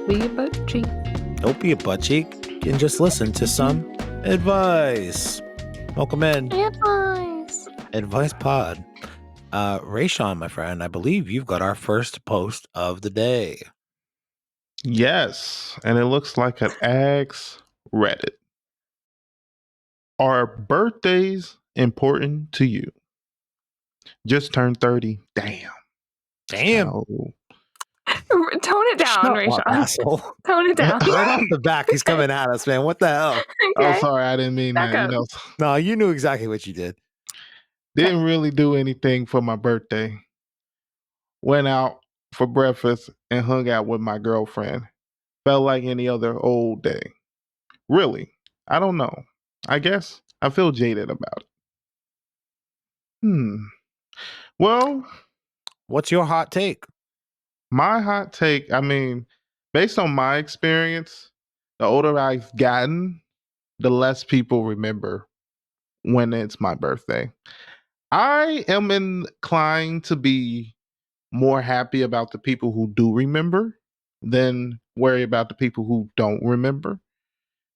be a butt cheek. Don't be a butt cheek and just listen to some advice. Welcome in. Advice Pod. Raysean, my friend, I believe you've got our first post of the day. Yes, and it looks like an Ask Reddit. Are birthdays important to you? Just turned 30. Damn. Damn. Tone it down, Raysean. Asshole. Tone it down. Right off the back, he's coming at us, man. What the hell? Okay. Oh, sorry, I didn't mean Back that. up. No, you knew exactly what you did. Didn't really do anything for my birthday. Went out for breakfast and hung out with my girlfriend. Felt like any other old day. Really? I don't know. I guess I feel jaded about it. Well, What's your hot take? my hot take, I mean, based on my experience, the older I've gotten, the less people remember when it's my birthday. I am inclined to be more happy about the people who do remember than worry about the people who don't remember.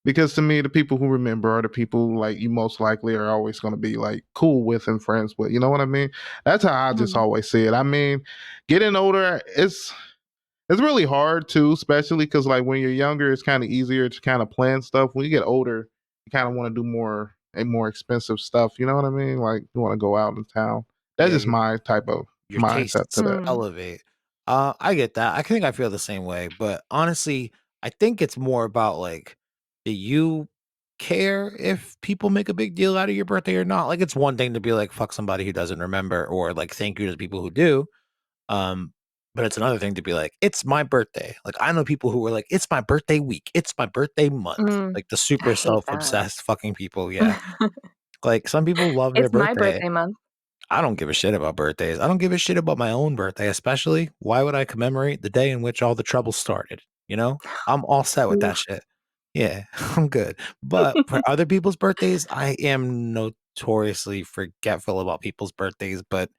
Because to me, the people who remember are the people like you most likely are always going to be like cool with and friends with. You know what I mean? That's how I just always see it. I mean, getting older, it's really hard too, especially because like when you're younger, it's kind of easier to kind of plan stuff. When you get older, you kind of want to do more expensive stuff. You know what I mean? Like you want to go out in town. That's just my type of Your mindset tastes to that. elevate. I get that. I think I feel the same way, but honestly, I think it's more about like, do you care if people make a big deal out of your birthday or not? Like, it's one thing to be like, fuck somebody who doesn't remember, or like, thank you to the people who do. But it's another thing to be like, it's my birthday. Like, I know people who were like, it's my birthday week, it's my birthday month. Like the super self-obsessed fucking people. Yeah. Like some people love their It's my birthday. birthday month. I don't give a shit about birthdays. I don't give a shit about my own birthday, especially. Why would I commemorate the day in which all the trouble started? You know, I'm all set with that shit. Yeah, I'm good. But for other people's birthdays, I am notoriously forgetful about people's birthdays. But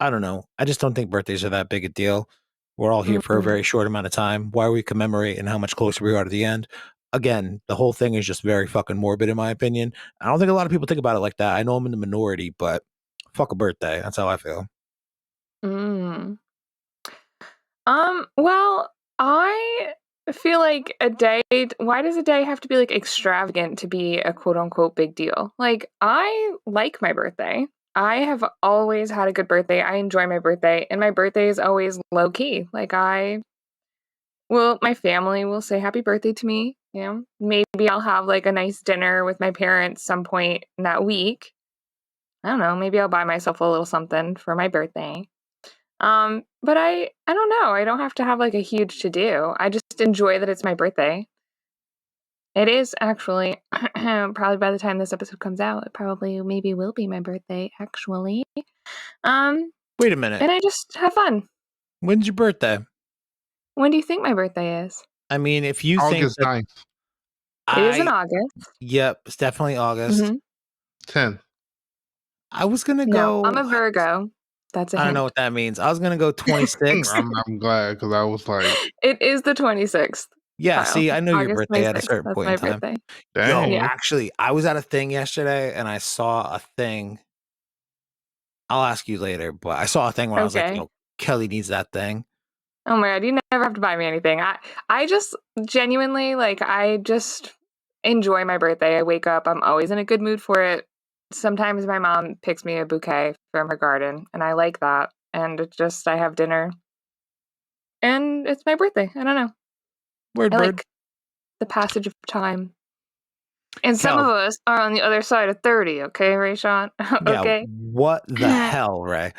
I don't know. I just don't think birthdays are that big a deal. We're all here for a very short amount of time. Why are we commemorating how much closer we are to the end? Again, the whole thing is just very fucking morbid, in my opinion. I don't think a lot of people think about it like that. I know I'm in the minority, but fuck a birthday. That's how I feel. Well, I feel like a day, why does a day have to be like extravagant to be a quote unquote big deal? Like, I like my birthday. I have always had a good birthday. I enjoy my birthday, and my birthday is always low key. Like, my family will say happy birthday to me. You know, maybe I'll have like a nice dinner with my parents some point in that week. I don't know. Maybe I'll buy myself a little something for my birthday. But I don't know. I don't have to have like a huge to do. I just enjoy that it's my birthday. It is actually probably by the time this episode comes out, it probably maybe will be my birthday actually. Wait a minute. And I just have fun. When's your birthday? When do you think my birthday is? I mean, if you August think that 9th. It is in August. Yep, it's definitely August. 10th. I was gonna No, go. I'm a Virgo. That's a I don't hint. know what that means. I was gonna go 26. I'm glad because I was like, It is the 26th. Yeah, Kyle. see, I know your August birthday at a 26th. certain That's point my in time. birthday. dang. Yo, actually, I was at a thing yesterday and I saw a thing. I'll ask you later, but I saw a thing where I was like, yo, Kelly needs that thing. Oh my god, you never have to buy me anything. I just genuinely I just enjoy my birthday. I wake up, I'm always in a good mood for it. Sometimes my mom picks me a bouquet from her garden, and I like that. And it just I have dinner. And it's my birthday. I don't know. Word, I bird. like the passage of time. And some Kel. of us are on the other side of 30, okay, Raysean? Okay. Yeah, what the hell, Ray?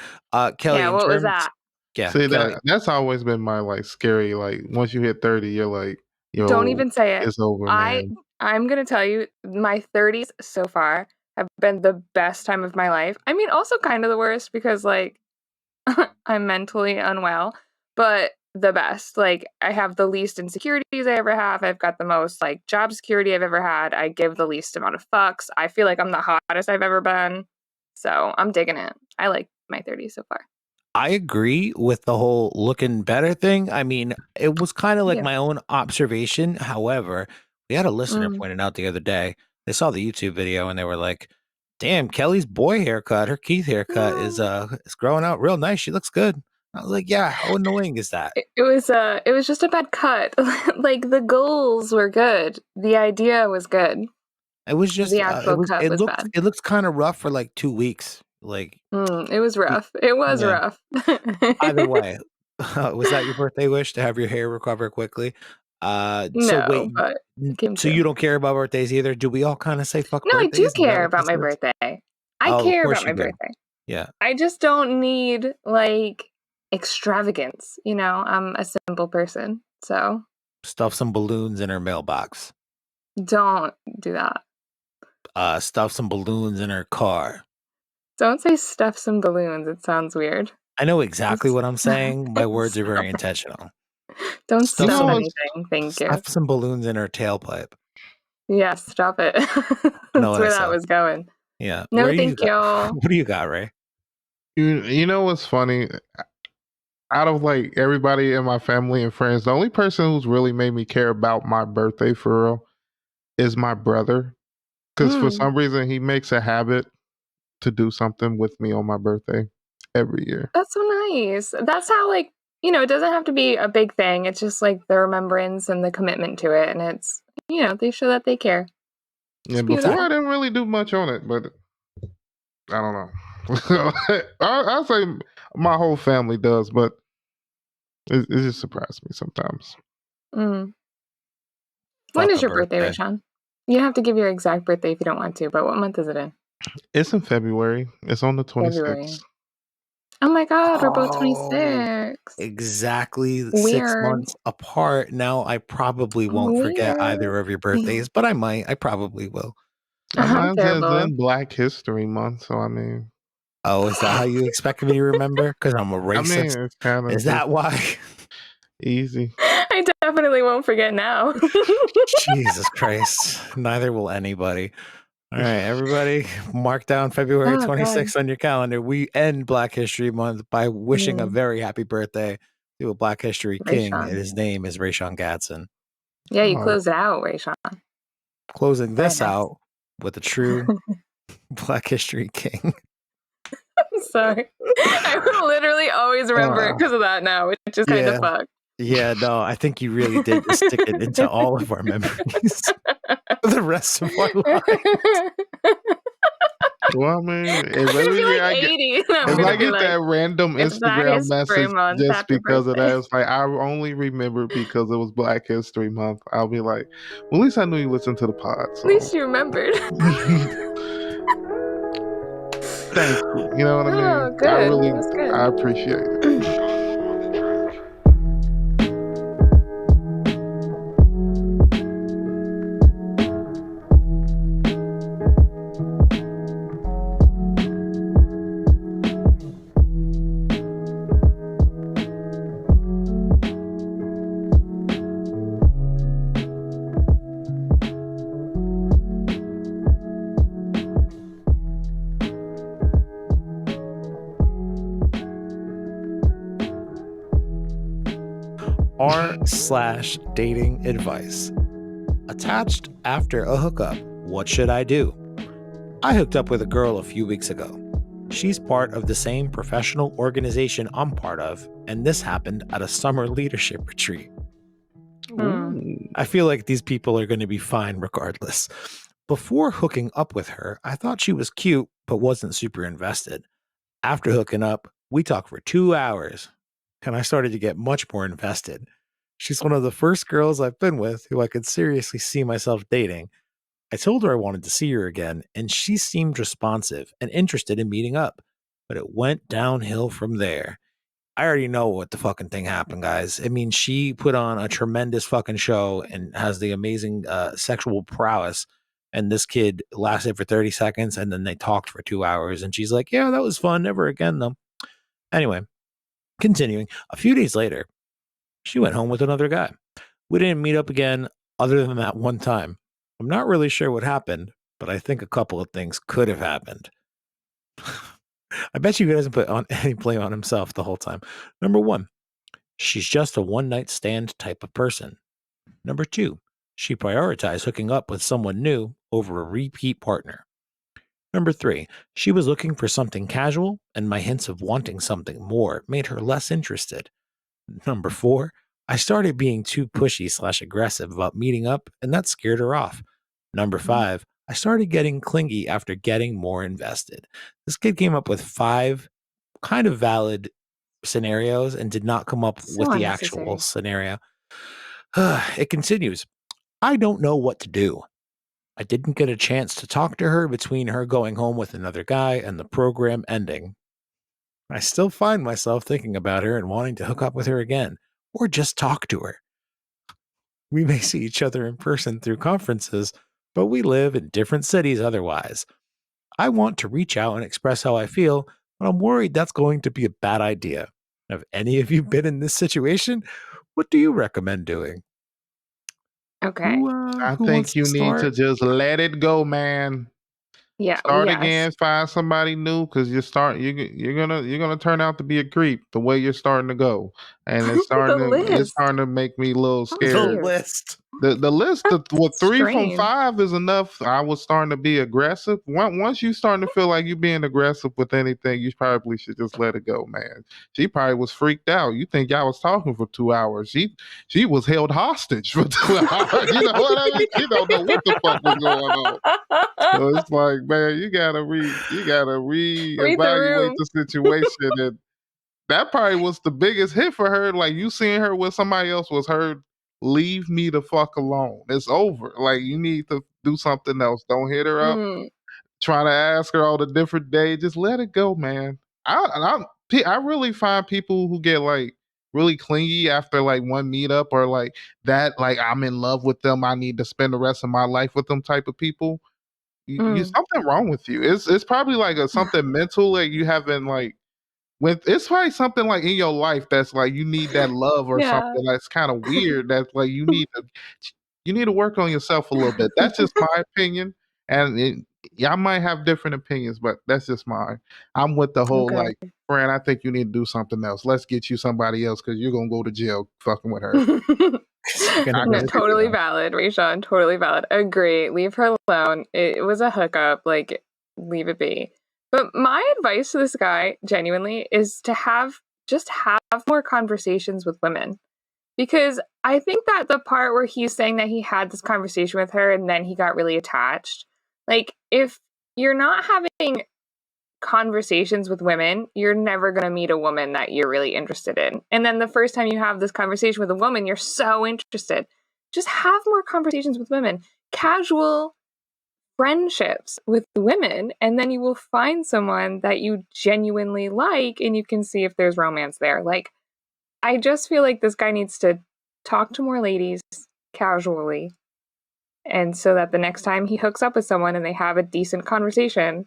Kelly, Yeah, in what was terms, that? yeah, See, Kelly, that's always been my like scary. Like once you hit 30, you're like, yo, Don't even say it. it's over, man. I'm gonna tell you, my 30s so far have been the best time of my life. I mean, also kind of the worst because I'm mentally unwell, but the best. Like, I have the least insecurities I ever have. I've got the most job security I've ever had. I give the least amount of fucks. I feel like I'm the hottest I've ever been. So I'm digging it. I like my 30s so far. I agree with the whole looking better thing. I mean, it was kind of like Yeah. my own observation. However, we had a listener Mm. pointed out the other day. They saw the YouTube video and they were like, "Damn, Kelly's boy haircut, her Keith haircut No. is growing out real nice. She looks good." I was like, "Yeah, how annoying is that?" It was just a bad cut. Like the goals were good. The idea was good. It was just The actual cut was bad. it looked kind of rough for like 2 weeks. Like It was y- rough. It was yeah. rough. Either way, was that your birthday wish to have your hair recover quickly? So No, wait, but it came so true. you don't care about birthdays either? Do we all kind of say fuck No, I do birthdays? Is that care what about this my is? birthday. I Oh, of care course about you my do. birthday. Yeah, I just don't need like extravagance. I'm a simple person. So stuff some balloons in her mailbox. don't do that. Stuff some balloons in her car. Don't say stuff some balloons. It sounds weird. I know exactly Just what I'm saying. My words are very stop it. intentional. Don't You Stuff stuff know some what's anything. Thank you. stuff some balloons in her tailpipe. Yeah, stop it. I know That's what I where that said. was going. Yeah. Where No, you thank got? you. What do you got, Ray? you know what's funny? Out of like everybody in my family and friends, the only person who's really made me care about my birthday for real is my brother. Because for Mm, some reason, he makes a habit to do something with me on my birthday every year. that's so nice. That's how, like, it doesn't have to be a big thing. It's just like the remembrance and the commitment to it. And they show that they care. It's And before Exactly. I beautiful. didn't really do much on it, but I don't know. I say my whole family does, but it just surprised me sometimes. Mm. When Fuck is a your birthday, birthday. Raysean? You don't have to give your exact birthday if you don't want to, but what month is it in? It's in February. It's on the 26th. February. Oh my God, we're both Oh, 26. exactly 6 Weird. months apart. Now I probably won't forget Weird. either of your birthdays, but I might. I probably will. I'm Mine says terrible. in Black History Month, so I mean, Oh, is that how you expect me to remember? Because I'm a I mean, racist? it's kind of Is just that why? easy. I definitely won't forget now. Jesus Christ. Neither will anybody. All right, everybody, mark down February Oh God. 26th on your calendar. We end Black History Month by wishing a Mm, very happy birthday to a Black History king, and Raysean. his name is Raysean Gadsden. Yeah, you Oh, closed it out, Raysean. Closing Very this nice. out with a true Black History king. I'm sorry. I will literally always remember it uh, because of that now, which is kind of Yeah, fucked. yeah, no, I think you really did just stick it into all of our memories for the rest of our lives. well, I mean, I'm gonna be like 80 and I'm if gonna I be get like, that random it's Black Instagram History message Month. just Happy because of birthday. that, it's like I only remember because it was Black History Month. I'll be like, well, at least I knew you listened to the pod. At So least you remembered. thank you. You know what I Oh, mean? good. That's I good. appreciate it. R/dating advice. Attached after a hookup. What should I do? I hooked up with a girl a few weeks ago. She's part of the same professional organization I'm part of, and this happened at a summer leadership retreat. Hmm. Ooh. I feel like these people are going to be fine regardless. Before hooking up with her, I thought she was cute, but wasn't super invested. After hooking up, we talked for 2 hours, and I started to get much more invested. She's one of the first girls I've been with who I could seriously see myself dating. I told her I wanted to see her again, and she seemed responsive and interested in meeting up, but it went downhill from there. I already know what the fucking thing happened, guys. I mean, she put on a tremendous fucking show and has the amazing sexual prowess. And this kid lasted for 30 seconds and then they talked for 2 hours. And she's like, yeah, that was fun. Never again, though. Anyway, continuing, a few days later, she went home with another guy. We didn't meet up again other than that one time. I'm not really sure what happened, but I think a couple of things could have happened. I bet you he doesn't put on any blame on himself the whole time. Number 1, she's just a one-night stand type of person. Number 2, she prioritized hooking up with someone new over a repeat partner. Number 3, she was looking for something casual, and my hints of wanting something more made her less interested. Number 4, I started being too pushy/aggressive about meeting up, and that scared her off. Number 5, I started getting clingy after getting more invested. This kid came up with 5 kind of valid scenarios and did not come up So with the actual unnecessary. scenario. It continues. I don't know what to do. I didn't get a chance to talk to her between her going home with another guy and the program ending. I still find myself thinking about her and wanting to hook up with her again, or just talk to her. We may see each other in person through conferences, but we live in different cities otherwise. I want to reach out and express how I feel, but I'm worried that's going to be a bad idea. Have any of you been in this situation? What do you recommend doing? Okay. I Who wants think to you need to start? just let it go, man. Yeah. Start Yes. again, find somebody new because you're gonna turn out to be a creep the way you're starting to go, and The it's list. starting to make me a little How The scared. weird. list. The list, what, 3 from Strange. 5 is enough. I was starting to be aggressive. Once you starting to feel like you're being aggressive with anything, you probably should just let it go, man. She probably was freaked out. You think y'all was talking for 2 hours? She was held hostage for 2 hours. You know what I mean? She don't know what the fuck was going on. So it's like, man, you gotta Read the reevaluate room. the situation, and that probably was the biggest hit for her. Like, you seeing her with somebody else was her leave me the fuck alone. It's over. Like, you need to do something else. Don't hit her up. Mm, Try to ask her all the different days. Just let it go, man. I really find people who get like really clingy after like one meetup or like that, like I'm in love with them. I need to spend the rest of my life with them type of people. You mm. something wrong with you. It's probably like something mental. Like you haven't like with it's probably something like in your life that's like you need that love or Yeah. something that's kind of weird. That's like you need to work on yourself a little bit. That's just my opinion, and y'all might have different opinions, but that's just mine. I'm with the whole Okay. like, friend. I think you need to do something else. Let's get you somebody else because you're gonna go to jail fucking with her. You're gonna I go No, can to see it. totally jail. valid, Raysean. Totally valid. Agree. Leave her alone. It was a hookup. Like, leave it be. But my advice to this guy, genuinely, is to have more conversations with women. Because I think that the part where he's saying that he had this conversation with her and then he got really attached, like, if you're not having conversations with women, you're never going to meet a woman that you're really interested in. And then the first time you have this conversation with a woman, you're so interested. Just have more conversations with women, casual friendships with women, and then you will find someone that you genuinely like and you can see if there's romance there. Like, I just feel like this guy needs to talk to more ladies casually. And so that the next time he hooks up with someone and they have a decent conversation,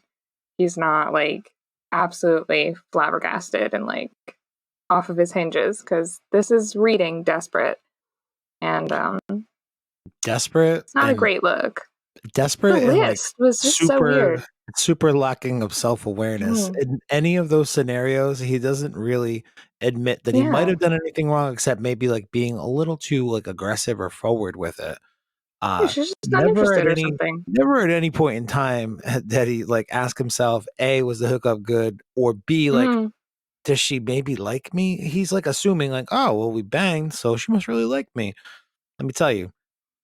he's not like absolutely flabbergasted and like off of his hinges because this is reading desperate and Desperate it's not a and great look. The desperate and like list was just so weird. super lacking of self-awareness. Mm, In any of those scenarios, he doesn't really admit that he might yeah, have done anything wrong except maybe like being a little too like aggressive or forward with it. yeah, Uh she's just not never at interested or any something. never at any point in time that he like asked himself, A, was the hookup good? Or B, like, Mm, does she maybe like me? He's like assuming like, oh, well, we banged, so she must really like me. Let me tell you,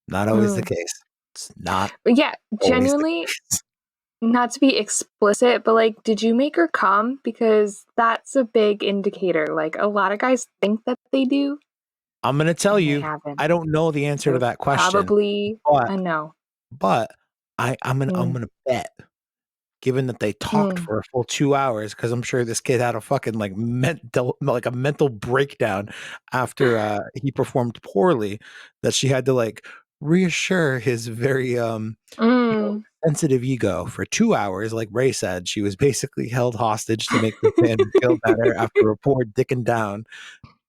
not always the mm. case. It's not But yeah, always the genuinely, case. not to be explicit, but like, did you make her come? Because that's a big indicator. Like, a lot of guys think that they do, I'm gonna tell and they you, haven't. I don't know the answer to So that question, probably but a no. but I'm Mm, gonna bet, given that they talked mm, for a full 2 hours, because I'm sure this kid had a fucking like a mental breakdown after he performed poorly, that she had to like reassure his very mm. sensitive ego for 2 hours. Like Ray said, she was basically held hostage to make this man feel better after a poor dicking down.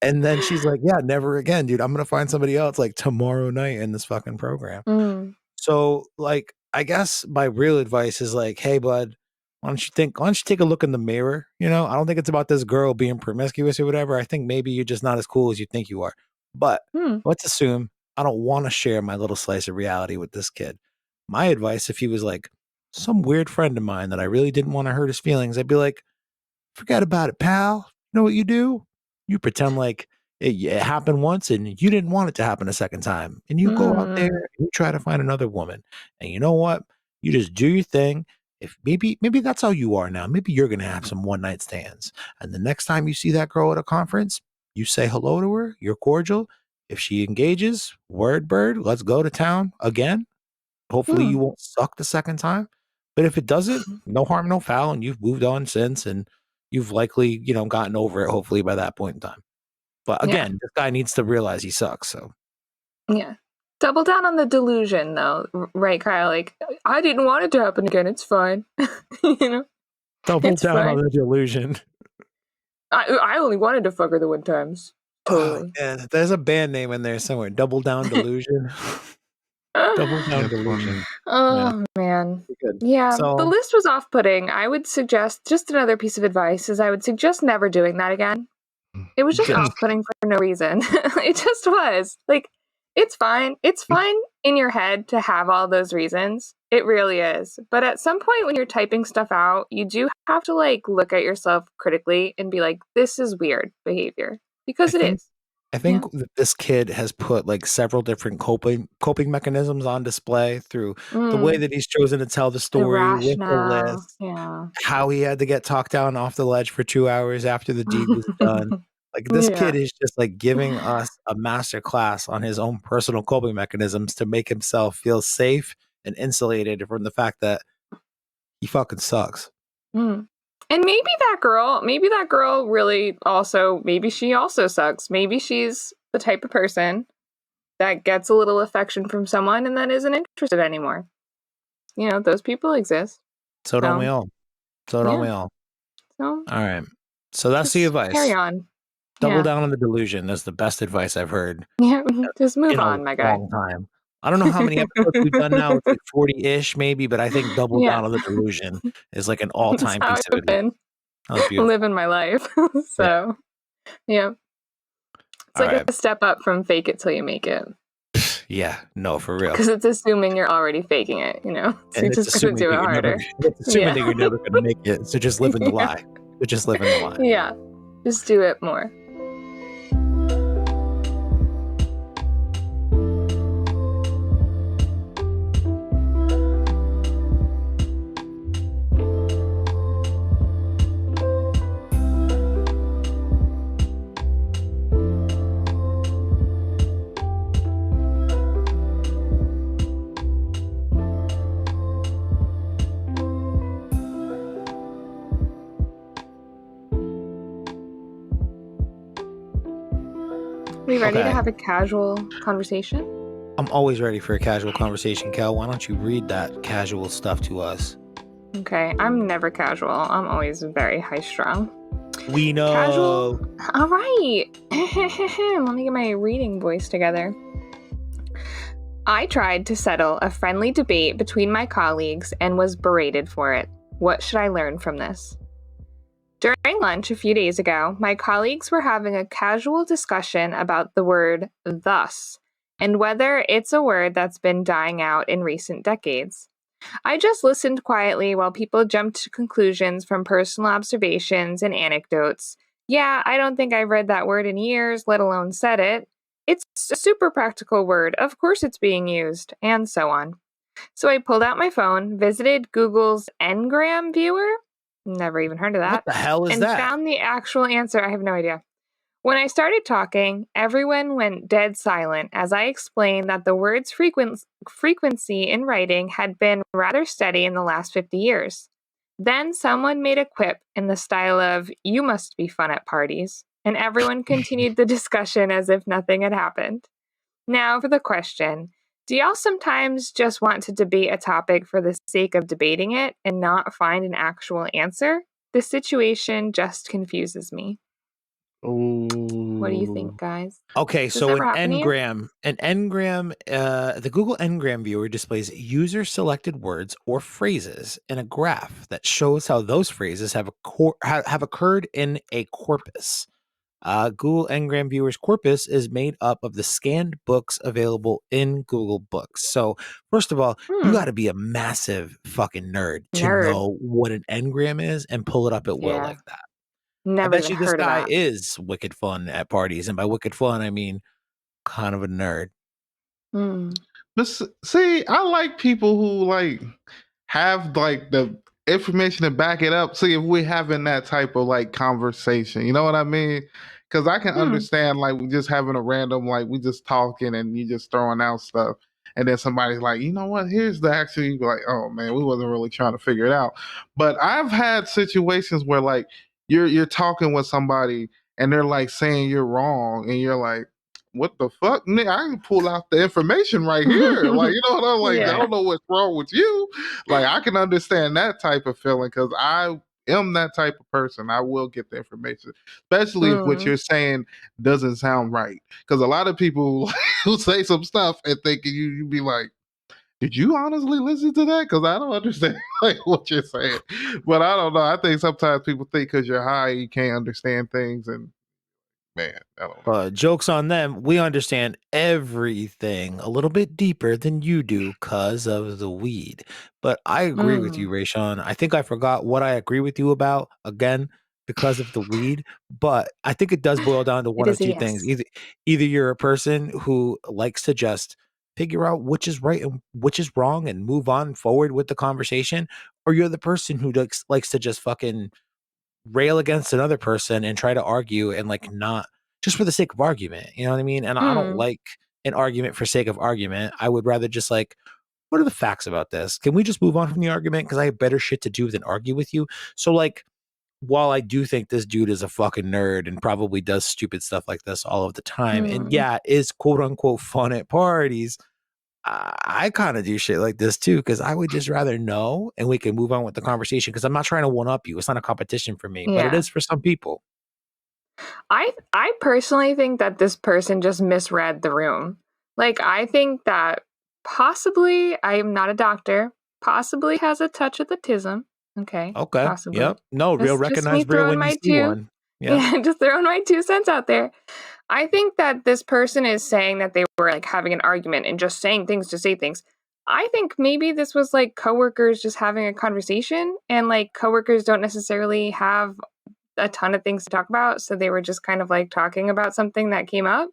And then she's like, "Yeah, never again, dude. I'm gonna find somebody else like tomorrow night in this fucking program." Mm, So, like, I guess my real advice is like, "Hey, bud." Why don't you take a look in the mirror? I don't think it's about this girl being promiscuous or whatever. I think maybe you're just not as cool as you think you are. But Hmm. let's assume I don't want to share my little slice of reality with this kid. My advice, if he was like some weird friend of mine that I really didn't want to hurt his feelings, I'd be like, forget about it, pal. You know what you do? You pretend like it happened once and you didn't want it to happen a second time. And you go out there Hmm. and you try to find another woman. And you know what? You just do your thing. If maybe that's how you are now. Maybe you're gonna have some one night stands. And the next time you see that girl at a conference, you say hello to her, you're cordial. If she engages, word bird, let's go to town again. Hopefully Hmm. you won't suck the second time. But if it doesn't, no harm, no foul, and you've moved on since, and you've likely, gotten over it, hopefully by that point in time. But Yeah. again, this guy needs to realize he sucks. So Yeah. Double down on the delusion, though, right, Kyle? Like, I didn't want it to happen again. It's fine. you know, double it's down on fine. the delusion. I only wanted to fuck her the one times. Oh, Totally. yeah, there's a band name in there somewhere. Double down delusion. Double down That's funny. delusion. Yeah, Oh, man. pretty good. Yeah, the So list was off-putting. I would suggest, just another piece of advice is I would suggest never doing that again. It was just good. off-putting for no reason. It just was. Like, it's fine. It's fine in your head to have all those reasons. It really is. But at some point when you're typing stuff out, you do have to like look at yourself critically and be like, this is weird behavior. I Because it think is. I Yeah. think that this kid has put like several different coping mechanisms on display through the way Mm, that he's chosen to tell the story with the irrational. list, Yeah. how he had to get talked down off the ledge for 2 hours after the deed was done. Like this kid Yeah. is just like giving us a master class on his own personal coping mechanisms to make himself feel safe and insulated from the fact that he fucking sucks. Mm. And maybe that girl really also, maybe she also sucks. Maybe she's the type of person that gets a little affection from someone and then isn't interested anymore. Those people exist. So don't we So, all. So don't yeah. we all. So, All right. So that's the just carry advice. on. Double Yeah. down on the delusion. That's the best advice I've heard Yeah. Just move in a on, my guy. long time. I don't know how many episodes we've done now. It's like 40-ish maybe, but I think double Yeah. down on the delusion is like an That's all-time how piece of I've advice. been That was beautiful. living my life. Yeah. So, yeah. It's All like right. a step up from fake it till you make it. Yeah. No, for real. Because it's assuming you're already faking it, So And you it's just gotta assuming do that it you're never harder. it's assuming Yeah. that you're never gonna make it. So just live in the Yeah. lie. So just live in the lie. Yeah. Just do it more. We ready to Okay. have a casual conversation? I'm always ready for a casual conversation, Kel. Why don't you read that casual stuff to us? Okay, I'm never casual. I'm always very high strung. We know. Casual? All right. Let me get my reading voice together. I tried to settle a friendly debate between my colleagues and was berated for it. What should I learn from this? During lunch a few days ago, my colleagues were having a casual discussion about the word thus and whether it's a word that's been dying out in recent decades. I just listened quietly while people jumped to conclusions from personal observations and anecdotes. Yeah, I don't think I've read that word in years, let alone said it. It's a super practical word. Of course it's being used, and so on. So I pulled out my phone, visited Google's Ngram viewer, never even heard of What that, the hell is and that? found the actual answer. I have no idea. When I started talking, everyone went dead silent as I explained that the word's frequency in writing had been rather steady in the last 50 years. Then someone made a quip in the style of, "You must be fun at parties," and everyone continued the discussion as if nothing had happened. Now for the question. Do y'all sometimes just want to debate a topic for the sake of debating it and not find an actual answer? The situation just confuses me. What do you Oh. think, guys? Okay, Does this so ever happen to you? the Google Ngram viewer displays user selected words or phrases in a graph that shows how those phrases have occurred in a corpus. Google Ngram Viewer's corpus is made up of the scanned books available in Google Books. So, first of all, you Hmm. got to be a massive fucking nerd to Nerd. know what an Ngram is and pull it up at will Yeah. like that. I Never bet even you this heard of guy that. is wicked fun at parties. And by wicked fun, I mean kind of a nerd. Hmm. But see, I like people who like have like the information to back it up. See if we're having that type of like conversation. You know what I mean? Because I can Hmm. understand like we just having a random like we just talking and you just throwing out stuff. And then somebody's like, you know what? Here's the actual. You be like, oh man, we wasn't really trying to figure it out. But I've had situations where like you're talking with somebody and they're like saying you're wrong, and you're like, what the fuck? Nigga, I can pull out the information right here. Like, you know what I'm like? I Yeah. don't know what's wrong with you. Like, I can understand that type of feeling because I am that type of person. I will get the information, especially if what Hmm. you're saying doesn't sound right. Because a lot of people who say some stuff and thinking you be like, did you honestly listen to that? Because I don't understand like what you're saying. But I don't know. I think sometimes people think because you're high, you can't understand things. And man, I don't know. Jokes on them. We understand everything a little bit deeper than you do because of the weed. But I agree with Hmm. you, Raysean. I think I forgot what I agree with you about again because of the weed. But I think it does boil down to It one of is a two things. yes. Either you're a person who likes to just figure out which is right and which is wrong and move on forward with the conversation, or you're the person who likes to just fucking rail against another person and try to argue and like not just for the sake of argument. You know what I mean? And I don't Hmm. like an argument for sake of argument. I would rather just like, what are the facts about this? Can we just move on from the argument? Because I have better shit to do than argue with you. So like, while I do think this dude is a fucking nerd and probably does stupid stuff like this all of the time, and Hmm. yeah, is quote unquote fun at parties, I kind of do shit like this too because I would just rather know and we can move on with the conversation because I'm not trying to one up you. It's not a competition for me, but it Yeah. is for some people. I personally think that this person just misread the room. Like I think that possibly I am not a doctor, possibly has a touch of autism. Okay, Okay. possibly. Yep. No, real Just me recognize real throwing when you my see two, one. Yep. yeah, just throwing my 2 cents out there. I think that this person is saying that they were like having an argument and just saying things to say things. I think maybe this was like coworkers just having a conversation, and like coworkers don't necessarily have a ton of things to talk about, so they were just kind of like talking about something that came up,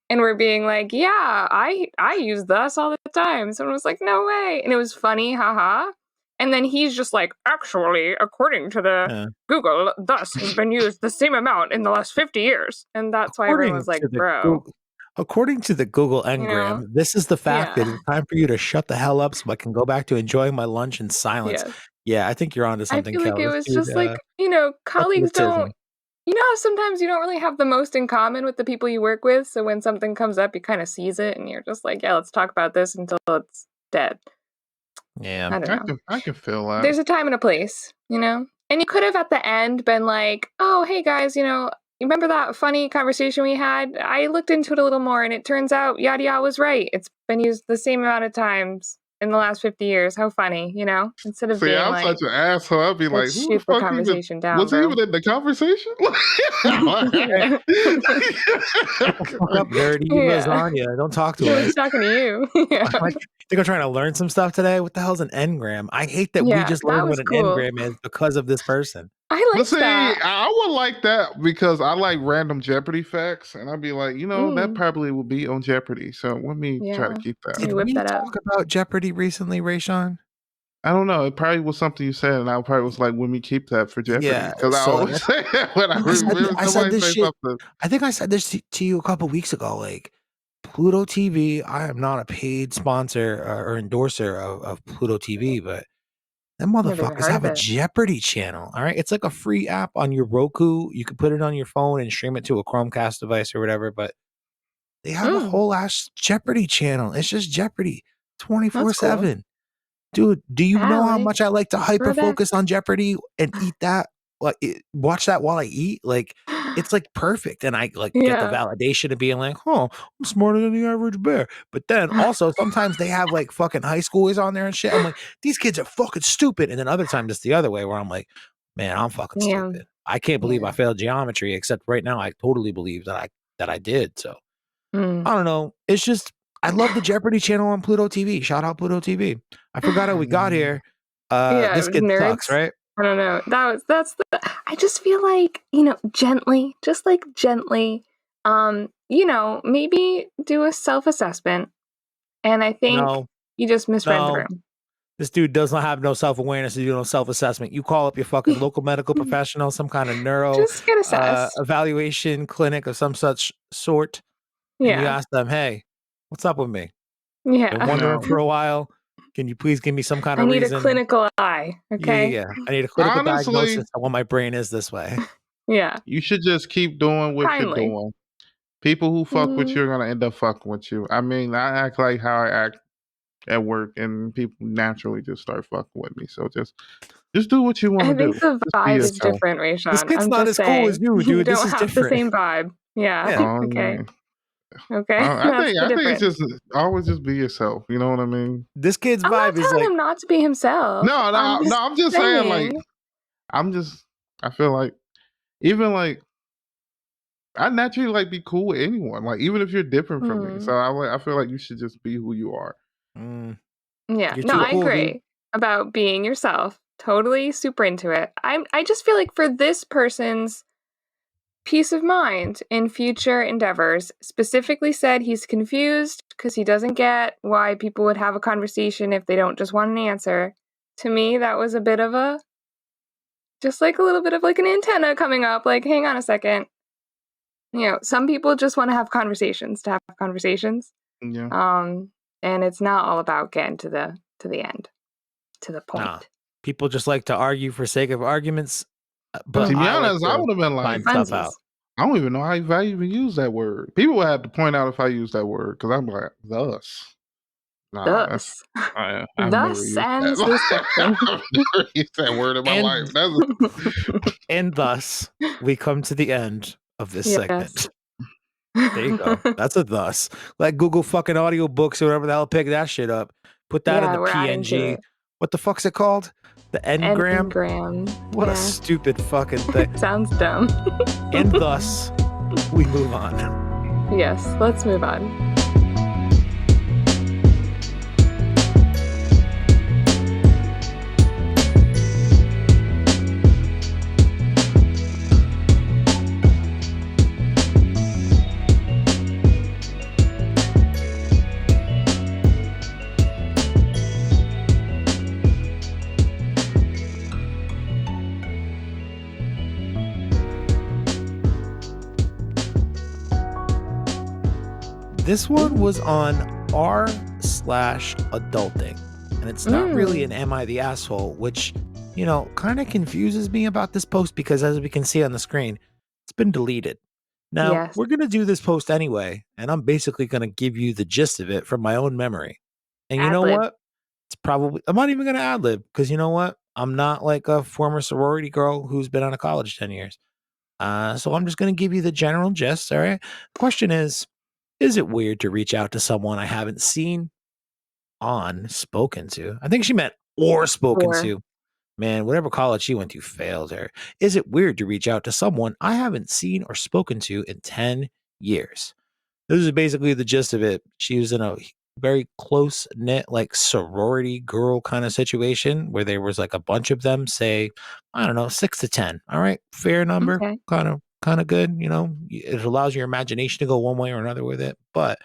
and we're being like, yeah, I use thus all the time. Someone was like, no way, and it was funny, haha. And then he's just like, actually, according to the Yeah. Google, thus has been used the same amount in the last 50 years. And that's why everyone's According like, to the bro, Google According to the Google you know? Ngram, this is the fact Yeah. that it's time for you to shut the hell up so I can go back to enjoying my lunch in silence. Yes. Yeah, I think you're onto I something, feel like Kel. it This was dude, just like, fuck colleagues don't, autism. you know how sometimes you don't really have the most in common with the people you work with. So when something comes up, you kind of seize it and you're just like, yeah, let's talk about this until it's dead. Yeah. I don't know. I can feel that. There's a time and a place, you know? And you could have at the end been like, oh, hey guys, you remember that funny conversation we had? I looked into it a little more and it turns out yada yada was right. It's been used the same amount of times in the last 50 years. How funny, Instead of See, being I'm such like, an asshole. I'd be like, let's who the shoot the fuck even conversation down, was he bro. even in the conversation? Yeah. Shut the fuck up, nerd. Eating Yeah. lasagna. Don't talk to No one's us. talking to you. Yeah. Like, think I'm trying to learn some stuff today? What the hell's an engram? I hate that we Yeah, just that learned what was an cool. engram is because of this person. I But liked see, that. I would like that because I like random Jeopardy facts, and I'd be like, that Mm, probably will be on Jeopardy. So let me try to yeah. keep that. Let me Did whip we that up. talk about Jeopardy recently, Rayshawn? I don't know. It probably was something you said, and I probably was like, let me keep that for Jeopardy Yeah. because I So always say that when I remember I said somebody this say shit. something. I think I said this to you a couple weeks ago. Like Pluto TV, I am not a paid sponsor or endorser of Pluto TV, but them Never even motherfuckers heard have of a it. Jeopardy channel. All right. It's like a free app on your Roku. You can put it on your phone and stream it to a Chromecast device or whatever, but they have a Mm, whole ass Jeopardy channel. It's just Jeopardy that's cool. 24/7. Dude, do you know how much I Alex, like to hyper throwback. focus on Jeopardy and eat that? Like watch that while I eat? Like it's like perfect. And I like get the Yeah. validation of being like, oh, I'm smarter than the average bear. But then also sometimes they have like fucking high schoolers on there and shit. I'm like, these kids are fucking stupid. And then other times it's the other way where I'm like, man, I'm fucking Yeah. stupid. I can't believe I Yeah. failed geometry, except right now I totally believe that I did. So Mm. I don't know. It's just I love the Jeopardy channel on Pluto TV. Shout out Pluto TV. I forgot how we got here. Yeah, This kid sucks, nerds. right? I don't know. That's the I just feel like, gently, just like gently, maybe do a self-assessment. And I think No, you just misread the no. room. This dude does not have no self-awareness to do no self-assessment. You call up your fucking local medical professional, some kind of neuro Just get assessed. evaluation clinic of some such sort, and you Yeah. ask them, hey, what's up with me? Been Yeah. wondering No. for a while. Can you please give me some kind I of need a reason? clinical eye, Yeah, yeah, okay? yeah. I need a clinical Honestly, diagnosis on why my brain is this way. Yeah. you should just keep doing what you're Kindly. doing. People who fuck with Mm, you are gonna end up fucking with you. I mean, I act like how I act at work, and people naturally just start fucking with me. So just do what you want I to do. think the Just be vibe is yourself. different, This Raysean. kid's I'm not just as cool as saying. you, You dude. This don't is have the different. same vibe. Yeah. Yeah. Oh Okay. yeah. Okay. I That's think the I think it's difference. just always just be yourself. You know what I mean? This kid's I'm not vibe is telling like, him not to be himself. No, I'm no, no. just I'm just saying, like, saying. I'm just. I feel like even like I naturally like be cool with anyone. Like even if you're different from me, so Hmm. I feel like you should just be who you are. mm, Yeah. you're No, too I cool, dude. agree about being yourself. Totally super into it. I just feel like for this person's peace of mind in future endeavors, specifically said he's confused because he doesn't get why people would have a conversation if they don't just want an answer. To me, that was a bit of just like a little bit of like an antenna coming up, like, hang on a second. Some people just want to have conversations to have conversations. Yeah. Um, and it's not all about getting to the end, to the Nah. point. People just like to argue for sake of arguments, but To be I like honest, I to would have been like, find stuff out. Funsies. I don't even know how if I even use that word. People would have to point out if I use that word because I'm like, thus. Nah, that's Thus. I've never Thus used ends that. this section. I've never used that word in my life. And That's and thus we come to the end of this Yes. segment. There you go. That's a thus. Like Google fucking audiobooks or whatever the hell, pick that shit up. Put that in Yeah, the we're adding to PNG. it. What the fuck's it called? The Ngram? Engram. What a Yeah. stupid fucking thing. Sounds dumb. And thus we move on. Yes, let's move on. This one was on r/adulting. And it's not really an Am I the Asshole, which, kind of confuses me about this post because as we can see on the screen, it's been deleted. Now, Yes. we're going to do this post anyway, and I'm basically going to give you the gist of it from my own memory. And you know Ad-lib. what? I'm not even going to ad lib because you know what? I'm not like a former sorority girl who's been out of college 10 years. So I'm just going to give you the general gist. All right. Question is it weird to reach out to someone I haven't seen spoken to? I think she meant or spoken Or to. Man, whatever college she went to failed her. Is it weird to reach out to someone I haven't seen or spoken to in 10 years? This is basically the gist of it. She was in a very close knit, like sorority girl kind of situation where there was like a bunch of them, say, I don't know, 6 to 10. All right. Fair number. okay. Kind of good. It allows your imagination to go one way or another with it. But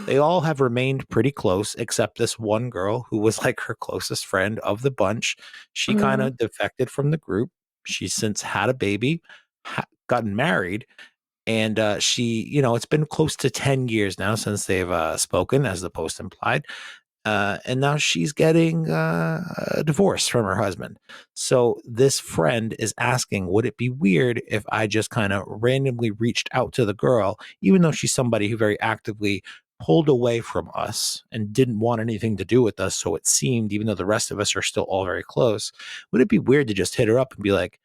they all have remained pretty close, except this one girl who was like her closest friend of the bunch. She kind Mhm. of defected from the group. She's since had a baby, gotten married, and it's been close to 10 years now since they've spoken, as the post implied. And now she's getting a divorce from her husband. So this friend is asking, would it be weird if I just kind of randomly reached out to the girl, even though she's somebody who very actively pulled away from us and didn't want anything to do with us? So it seemed, even though the rest of us are still all very close, would it be weird to just hit her up and be like,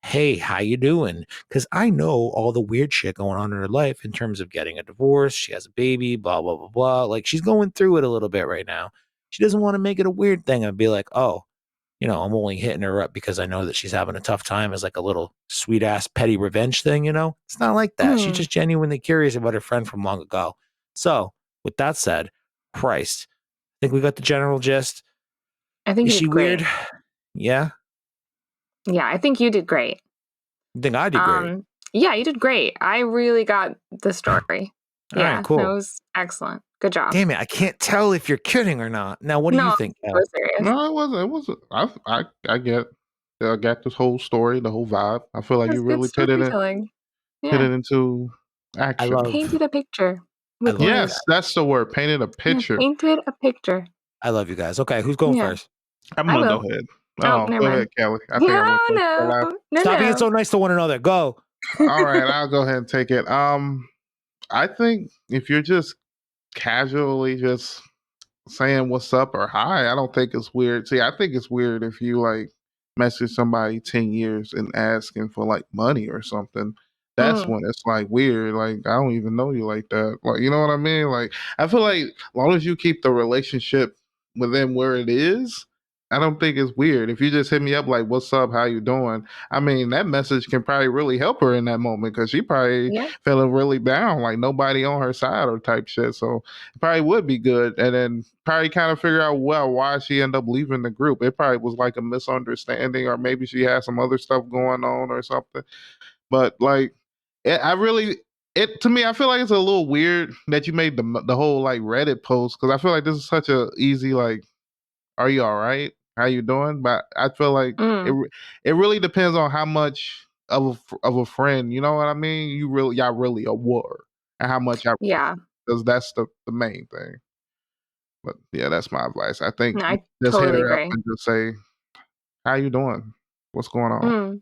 hey, how you doing? Because I know all the weird shit going on in her life in terms of getting a divorce. She has a baby, blah, blah, blah, blah. Like she's going through it a little bit right now. She doesn't want to make it a weird thing and be like, oh, I'm only hitting her up because I know that she's having a tough time as like a little sweet ass petty revenge thing, It's not like that. She's Mm, just genuinely curious about her friend from long ago. So, with that said, Christ, I think we got the general gist. I think Is you she did great. weird? Yeah. Yeah, I think you did great. You think I did great? Yeah, you did great. I really got the story. All right, Yeah, that cool. was excellent. Good job. Damn it, I can't tell if you're kidding or not. Now, what do you No, think, I Cal? was serious. No, it wasn't. It wasn't. I got this whole story, the whole vibe. I feel like That's you good really storytelling. put Yeah, it into I action. love, painted a picture I with love you words. guys. Yes, that's the word. Painted a Yeah, picture. painted a picture. I love you guys. Okay, who's going Yeah, first? I'm I gonna go will. ahead. Oh, Oh, never go ahead, mind. Kelly. I think I No, went first or no, last. no, Stop being no. so nice to one another. Go. All right, I'll go ahead and take it. I think if you're just casually just saying what's up or hi, I don't think it's weird. See, I think it's weird if you like message somebody 10 years and asking for like money or something. That's Mm, when it's like weird. Like, I don't even know you like that. Like, you know what I mean? Like, I feel like as long as you keep the relationship within where it is, I don't think it's weird. If you just hit me up like, what's up? How you doing? I mean, that message can probably really help her in that moment because she probably yeah, feeling really down, like nobody on her side or type shit. So it probably would be good. And then probably kind of figure out, well, why she ended up leaving the group. It probably was like a misunderstanding, or maybe she had some other stuff going on or something. But like, I really, it to me, I feel like it's a little weird that you made the whole like Reddit post, because I feel like this is such a easy like, are you all right? How you doing? But I feel like mm, it really depends on how much of a friend, you know what I mean? Y'all really a war, and how much I, yeah. because that's the main thing. But yeah, that's my advice. I think No, I just hit totally her up agree. and just say, "How you doing? What's going on?" Mm.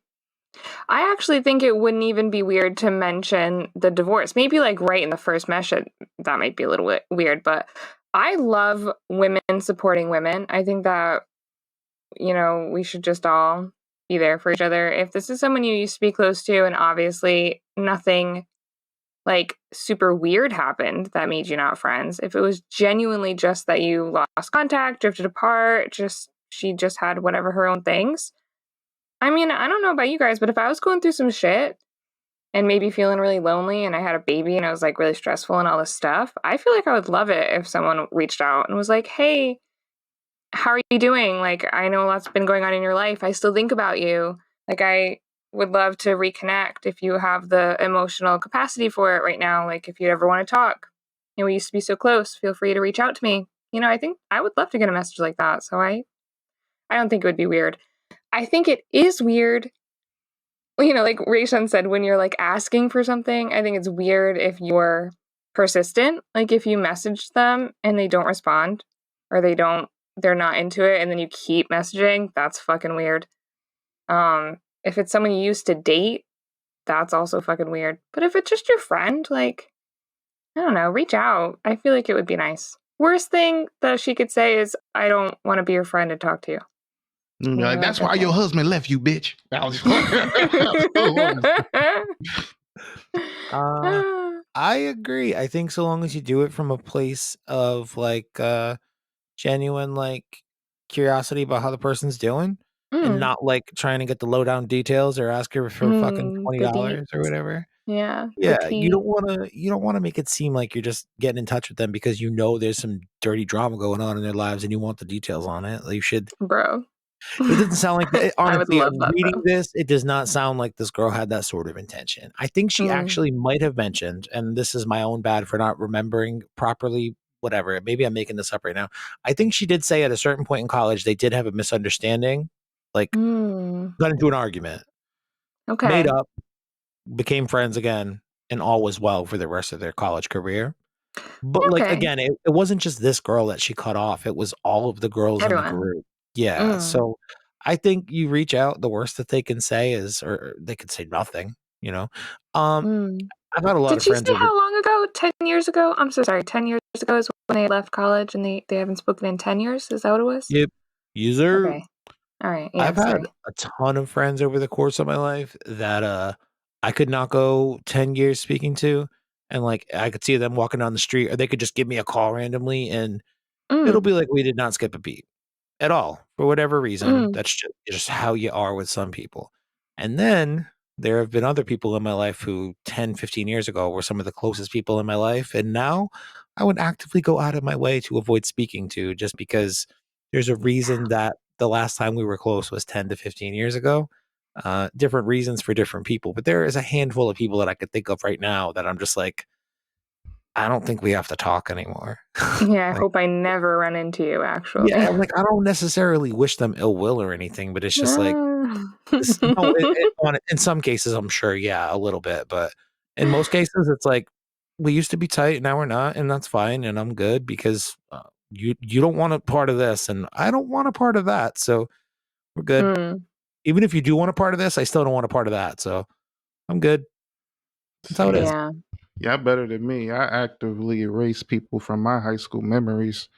I actually think it wouldn't even be weird to mention the divorce. Maybe like right in the first message, that might be a little bit weird, but I love women supporting women. I think that, we should just all be there for each other. If this is someone you used to be close to and obviously nothing like super weird happened that made you not friends, if it was genuinely just that you lost contact, drifted apart, just she just had whatever her own things. I mean, I don't know about you guys, but if I was going through some shit and maybe feeling really lonely and I had a baby and I was like really stressful and all this stuff, I feel like I would love it if someone reached out and was like, "Hey, how are you doing? Like, I know lots been going on in your life. I still think about you. Like, I would love to reconnect if you have the emotional capacity for it right now. Like, if you ever want to talk, we used to be so close. Feel free to reach out to me." I think I would love to get a message like that. So I don't think it would be weird. I think it is weird, like Raysean said, when you're like asking for something. I think it's weird if you're persistent. Like if you message them and they don't respond, or they're not into it, and then you keep messaging, that's fucking weird. If it's someone you used to date, that's also fucking weird. But if it's just your friend, like, I don't know, reach out. I feel like it would be nice. Worst thing that she could say is, "I don't want to be your friend and talk to you." And be like, That's "That's why your okay. husband left you, bitch." I was Uh, I agree. I think so long as you do it from a place of like genuine like curiosity about how the person's doing and Mm, not like trying to get the lowdown details or ask her for fucking the deep. $20 or whatever. Yeah, the Yeah, tea. you don't want to make it seem like you're just getting in touch with them because there's some dirty drama going on in their lives and you want the details on it. Like, you should. Bro. It doesn't sound like I would honestly, love that reading though. this, it does not sound like this girl had that sort of intention. I think she Mm, actually might have mentioned, and this is my own bad for not remembering properly, whatever. Maybe I'm making this up right now. I think she did say at a certain point in college they did have a misunderstanding, like mm, got into an argument, made okay. up, became friends again, and all was well for the rest of their college career. But like Okay. again, it wasn't just this girl that she cut off. It was all of the girls in the Everyone. group. Yeah. Mm, So I think you reach out, the worst that they can say is or they could say nothing, you know. Um, mm. I've had a lot Did of she friends say over. how long ago? 10 years ago? I'm so sorry. 10 years ago is when they left college and they haven't spoken in 10 years? Is that what it was? Yep. User. Okay. All right. Yeah, I've had same. a ton of friends over the course of my life that I could not go 10 years speaking to, and like I could see them walking down the street or they could just give me a call randomly and it'll Mm, be like we did not skip a beat at all for whatever reason. mm. That's just how you are with some people. And then there have been other people in my life who 10, 15 years ago were some of the closest people in my life. And now I would actively go out of my way to avoid speaking to just because there's a reason that the last time we were close was 10 to 15 years ago. Different reasons for different people. But there is a handful of people that I could think of right now that I'm just like, I don't think we have to talk anymore. Yeah, I Like, hope I never run into you, yeah, actually. and, like, I don't necessarily wish them ill will or anything, but it's just like no, in some cases, I'm sure, yeah, a little bit, but in most cases, it's like, we used to be tight, now we're not, and that's fine, and I'm good because, you don't want a part of this, and I don't want a part of that, so we're good. Mm, Even if you do want a part of this, I still don't want a part of that, so I'm good. That's how it See, is. yeah, y'all better than me. I actively erase people from my high school memories.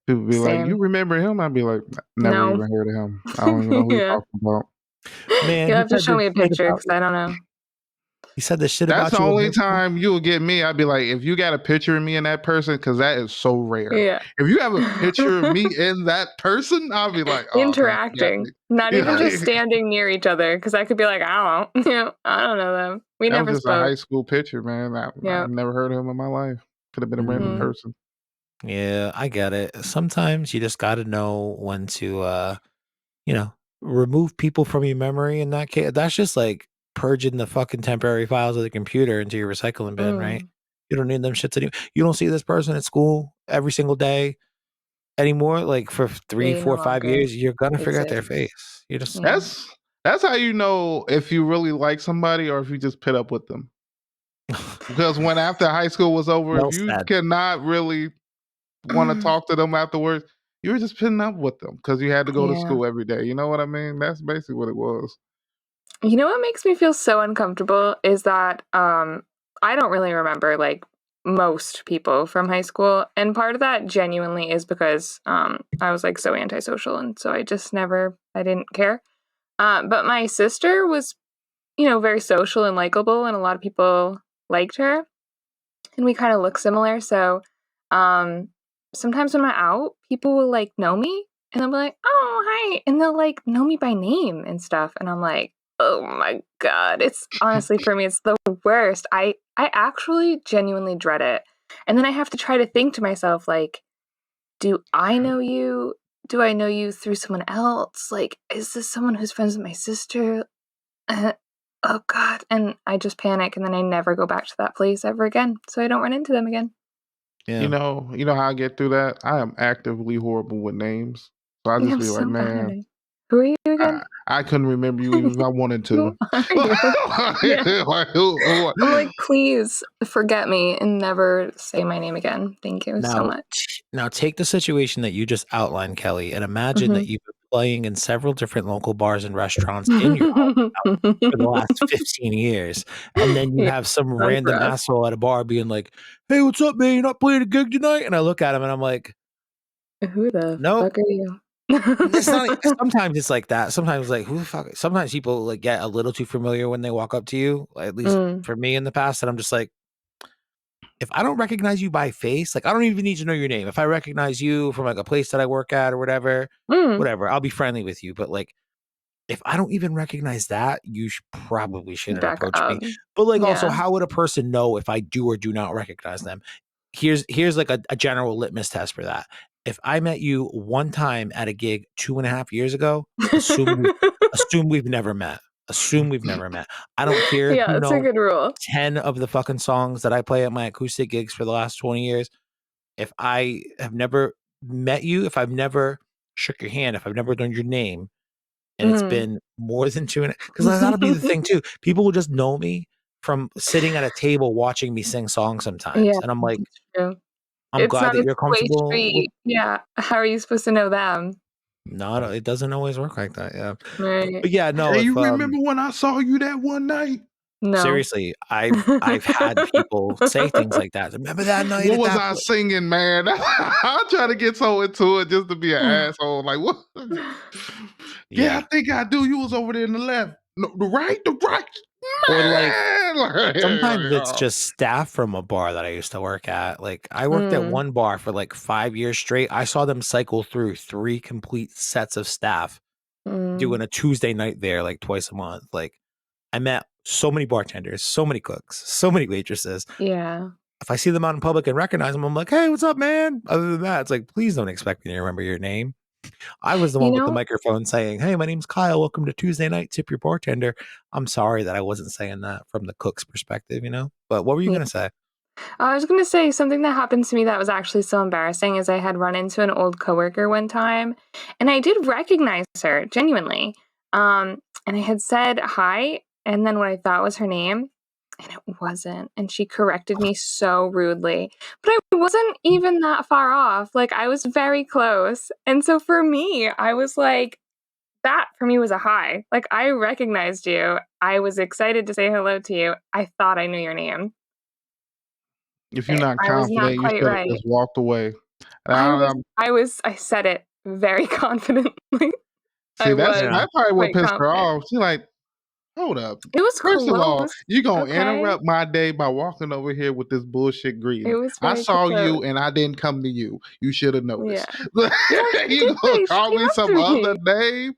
People be like, "You same. remember him?" I'd be like, "Never No. even heard of him. I don't even know who you're Yeah. talking about." Man, You'll have to show me a picture because I don't know. he said this shit That's about the you in only high school? time you'll get me. I'd be like, if you got a picture of me and that person, because that is so rare. Yeah. If you have a picture of me and that person, I'll be like, oh man, you got Interacting, me. not You even know, just standing near each other because I could be like, I don't know. I don't know them. We that was never just a spoke. high school picture, man. Yeah. I've never heard of him in my life. Could have been a random Mm. Mm, person. Yeah, I get it. Sometimes you just gotta know when to, you know, remove people from your memory in that case. That's just like purging the fucking temporary files of the computer into your recycling bin, right? mm. You don't need them shits anymore. You don't see this person at school every single day anymore. Like for three, They no four, 5 longer years, you're gonna forget their exist. face. You just Yeah. That's that's how you know if you really like somebody or if you just put up with them. Because when after high school was over, if well you said. cannot really want to talk to them afterwards, you were just putting up with them because you had to go to Yeah. school every day. You know what I mean? That's basically what it was. You know what makes me feel so uncomfortable is that I don't really remember like most people from high school, and part of that genuinely is because I was like so antisocial, and so I didn't care. But my sister was, very social and likable, and a lot of people liked her, and we kind of look similar. So um, sometimes when I'm out, people will like know me, and they'll be like, "Oh, hi," and they'll like know me by name and stuff, and I'm like, "Oh my god!" It's honestly for me, it's the worst. I actually genuinely dread it, and then I have to try to think to myself like, "Do I know you? Do I know you through someone else? Like, is this someone who's friends with my sister?" Oh god, and I just panic and then I never go back to that place ever again, so I don't run into them again. Yeah. You know how I get through that? I am actively horrible with names. So I Yeah, just I'm be like, so bad at man, it. Who are you again? I couldn't remember you even if I wanted Who to. are you? Yeah. Like, who I'm like, "Please forget me and never say my name again. Thank you so Now, much." now take the situation that you just outlined, Kelly, and imagine that Mhm. you've been playing in several different local bars and restaurants in your hometown for the last 15 years. And then you Yeah, have some sounds random rough. asshole at a bar being like, "Hey, what's up, man? You're not playing a gig tonight?" And I look at him and I'm like, Who the nope. fuck are you? It's not sometimes it's like that. Sometimes like who the fuck sometimes people like get a little too familiar when they walk up to you, at least Mm, for me in the past, and I'm just like, if I don't recognize you by face, like I don't even need to know your name. If I recognize you from like a place that I work at or mm. whatever, I'll be friendly with you. But like if I don't even recognize that, you probably shouldn't Back approach me. up. But like also, Yeah. how would a person know if I do or do not recognize them? Here's like a general litmus test for that. If I met you one time at a gig 2.5 years ago, assume we've never met. Assume we've never met. I don't care if Yeah, you it's a know good rule. 10 of the fucking songs that I play at my acoustic gigs for the last 20 years. If I have never met you, if I've never shook your hand, if I've never done your name, and it's Mm. been more than two and because that'll be the thing too. People will just know me from sitting at a table watching me sing songs Yeah, sometimes. And I'm like, it's true. I'm It's glad not that a you're two-way comfortable with street. Yeah. How are you supposed to know them? no, it doesn't always work like that. Yeah. Right. But yeah, no, Hey, you if remember when I saw you that one night? No. Seriously, I've had people say things like that. Remember that night What at was that I place? singing, man? I'm trying to get so into it just to be an asshole. Like, what? Yeah, I Yeah. think I do. You was over there in the left. No, the right, Or like man. Like, sometimes it's oh. just staff from a bar that I used to work at. Like I worked at Mm, one bar for like 5 years straight. I saw them cycle through 3 complete sets of staff mm, doing a Tuesday night there like twice a month. Like I met so many bartenders, so many cooks, so many waitresses. yeah. If I see them out in public and recognize them, I'm like, "Hey, what's up, man?" Other than that, it's like, please don't expect me to remember your name. I was the You one with the know, microphone saying, "Hey, my name's Kyle. Welcome to Tuesday night. Tip your bartender." I'm sorry that I wasn't saying that from the cook's perspective, you know? But what were you yeah. gonna say? I was gonna say something that happened to me that was actually so embarrassing is I had run into an old coworker one time, and I did recognize her genuinely. And I had said hi, and then what I thought was her name, and it wasn't. And she corrected me so rudely, but I wasn't even that far off. Like I was very close, and so for me, I was like, that for me was a hi. Like I recognized you. I was excited to say hello to you. I thought I knew your name. If you're not I was not confident, you quite should have right. just walked away. I I, was I said it very confidently. I see, that's was Yeah. probably what quite pissed her confident. off. She like, hold up. It was First of all, close, you gonna okay? interrupt my day by walking over here with this bullshit It greeting. was I very saw close. you and I didn't come to you. You should have Yeah. noticed. No, she You did gonna say she call came me up some to other me. name?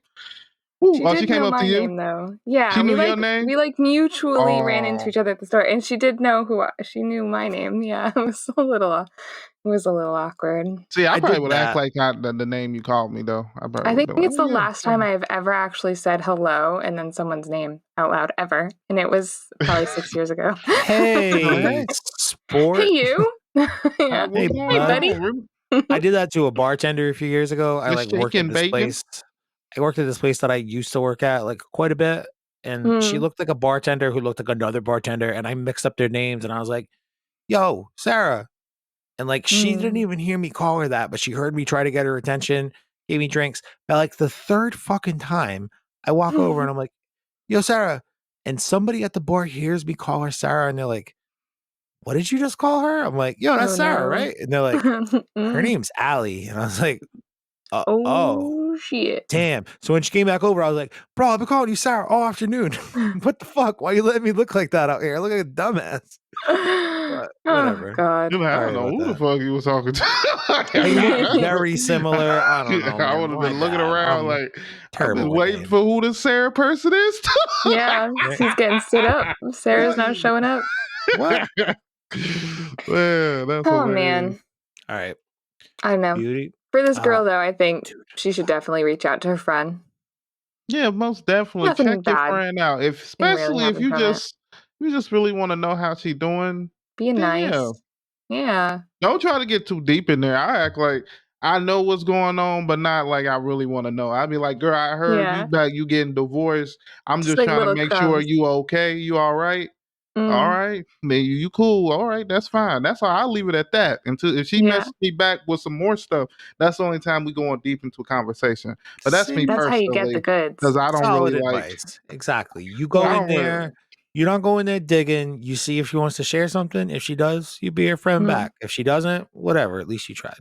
Ooh, She oh, she did came know up to my you? name though. Yeah, She knew your name? we mutually ran into Oh. each other at the store, and she did know she knew my name. Yeah, it was a little awkward. See, I I probably did would act that. like the name you called me though. I probably I would think have been like, it's oh the yeah. last time I've ever actually said hello and then someone's name out loud ever, and it was probably 6 years ago. Oh, Hey, hey, Hey, sport. you. Yeah. what's Hey, going Hey, bud. buddy. on? I did that to a bartender a few years ago. I Just like worked at shaking this bacon. place. I worked at this place that I used to work at like quite a bit. And she Mm, looked like a bartender who looked like another bartender. And I mixed up their names and I was like, yo, Sarah. And like she didn't mm. even hear me call her that, but she heard me try to get her attention, gave me drinks. But like the third fucking time, I walk over and I'm like, yo, Sarah. And somebody at the bar hears me call her Sarah and they're like, what did you just call her? I'm like, yo, that's Oh, Sarah, no. right? And they're like, her Mm. name's Allie. And I was like, oh, Oh, shit. damn. So when she came back over, I was like, bro, I've been calling you Sarah all afternoon. What the fuck? Why you letting me look like that out here? I look like a dumbass. But Oh, whatever. You're God. like, I don't Sorry know about who the that. fuck you was talking They look to. very similar. I don't know, I man. would have My been looking bad. around I'm like I've been terrible with waiting names. for who this Sarah person is. Yeah, Right? he's getting stood up. Sarah's not showing up. What? Man, that's Oh, hilarious. man. All right. I don't know. Beauty. For this Uh, girl, though, I think dude. she should definitely reach out to her friend. Yeah, most definitely check Nothing your bad friend out. If can really especially if happen you from it. just really want to know how she doing, Being then yeah. nice. Yeah. Don't try to get too deep in there. I act like I know what's going on, but not like I really want to know. I'd be like, girl, I heard Yeah. you getting divorced. I'm Just just like trying to little make sure crumbs. you okay. You all right? All Mm, right. Then you cool. All right, that's fine. That's all. I'll leave it at that. Until if she yeah. messes me back with some more stuff, that's the only time we going deep into a conversation. But that's me See, That's how you get the personally, because goods. I don't solid really like. advice. Exactly. You I go in don't really. there, you don't go in there digging. You see if she wants to share something. If she does, you be her friend Mm. back. If she doesn't, whatever. At least you tried.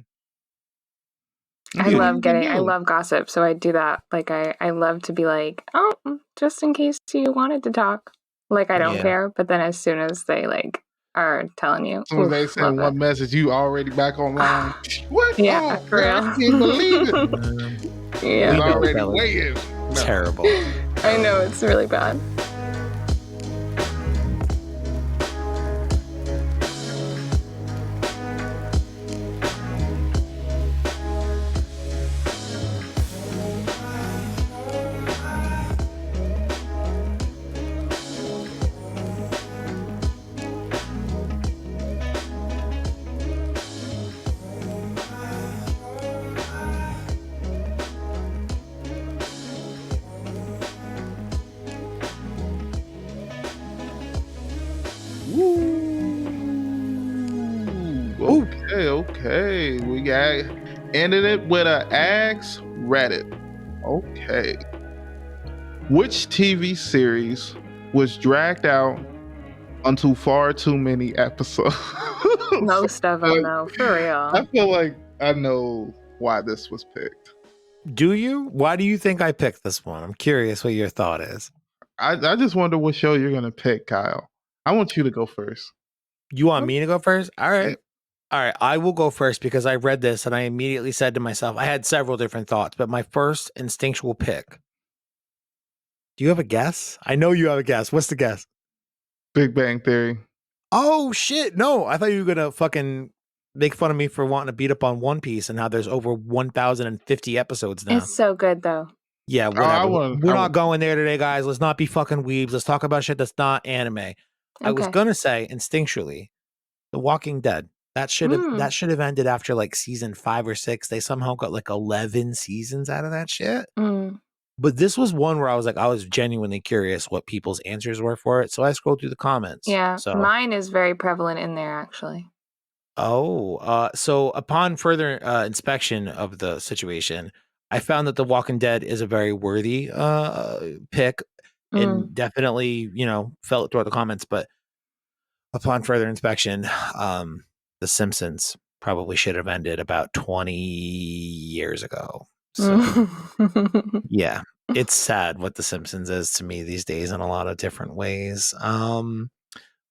You I do what Beauty. you love can getting I do. love gossip, so I do that. Like I love to be like, "Oh, just in case you wanted to talk." Like I don't Yeah. care, but then as soon as they like are telling you, As soon as they oof, love send it. one message, you already back online. What? Yeah, Oh for man, I real. can't believe it. You Yeah. was We know already that was waiting. No. terrible. I know it's really bad. Ooh. Okay. We got ended it with a ask Reddit. Okay. Which TV series was dragged out onto far too many episodes. Most of them, though, for real. I feel like I know why this was picked. Do you? Why do you think I picked this one? I'm curious what your thought is. I just wonder what show you're gonna pick, Kyle. I want you to go first. You want me to go first? All Yeah. right. All right. I will go first because I read this and I immediately said to myself, I had several different thoughts, but my first instinctual pick. Do you have a guess? I know you have a guess. What's the guess? Big Bang Theory. Oh, shit. No, I thought you were going to fucking make fun of me for wanting to beat up on One Piece and how there's over 1,050 episodes now. It's so good, though. Yeah, whatever. We're not going there today, guys. Let's not be fucking weebs. Let's talk about shit that's not anime. I was Okay. gonna say instinctually, The Walking Dead. That should have ended after like season 5 or 6. They somehow got like 11 seasons out of that shit. But this was one where I was genuinely curious what people's answers were for it. So I scrolled through the comments. Yeah, So mine is very prevalent in there, actually. So upon further inspection of the situation, I found that The Walking Dead is a very worthy pick, and definitely, felt throughout the comments. But upon further inspection, The Simpsons probably should have ended about 20 years ago. So yeah, it's sad what The Simpsons is to me these days in a lot of different ways.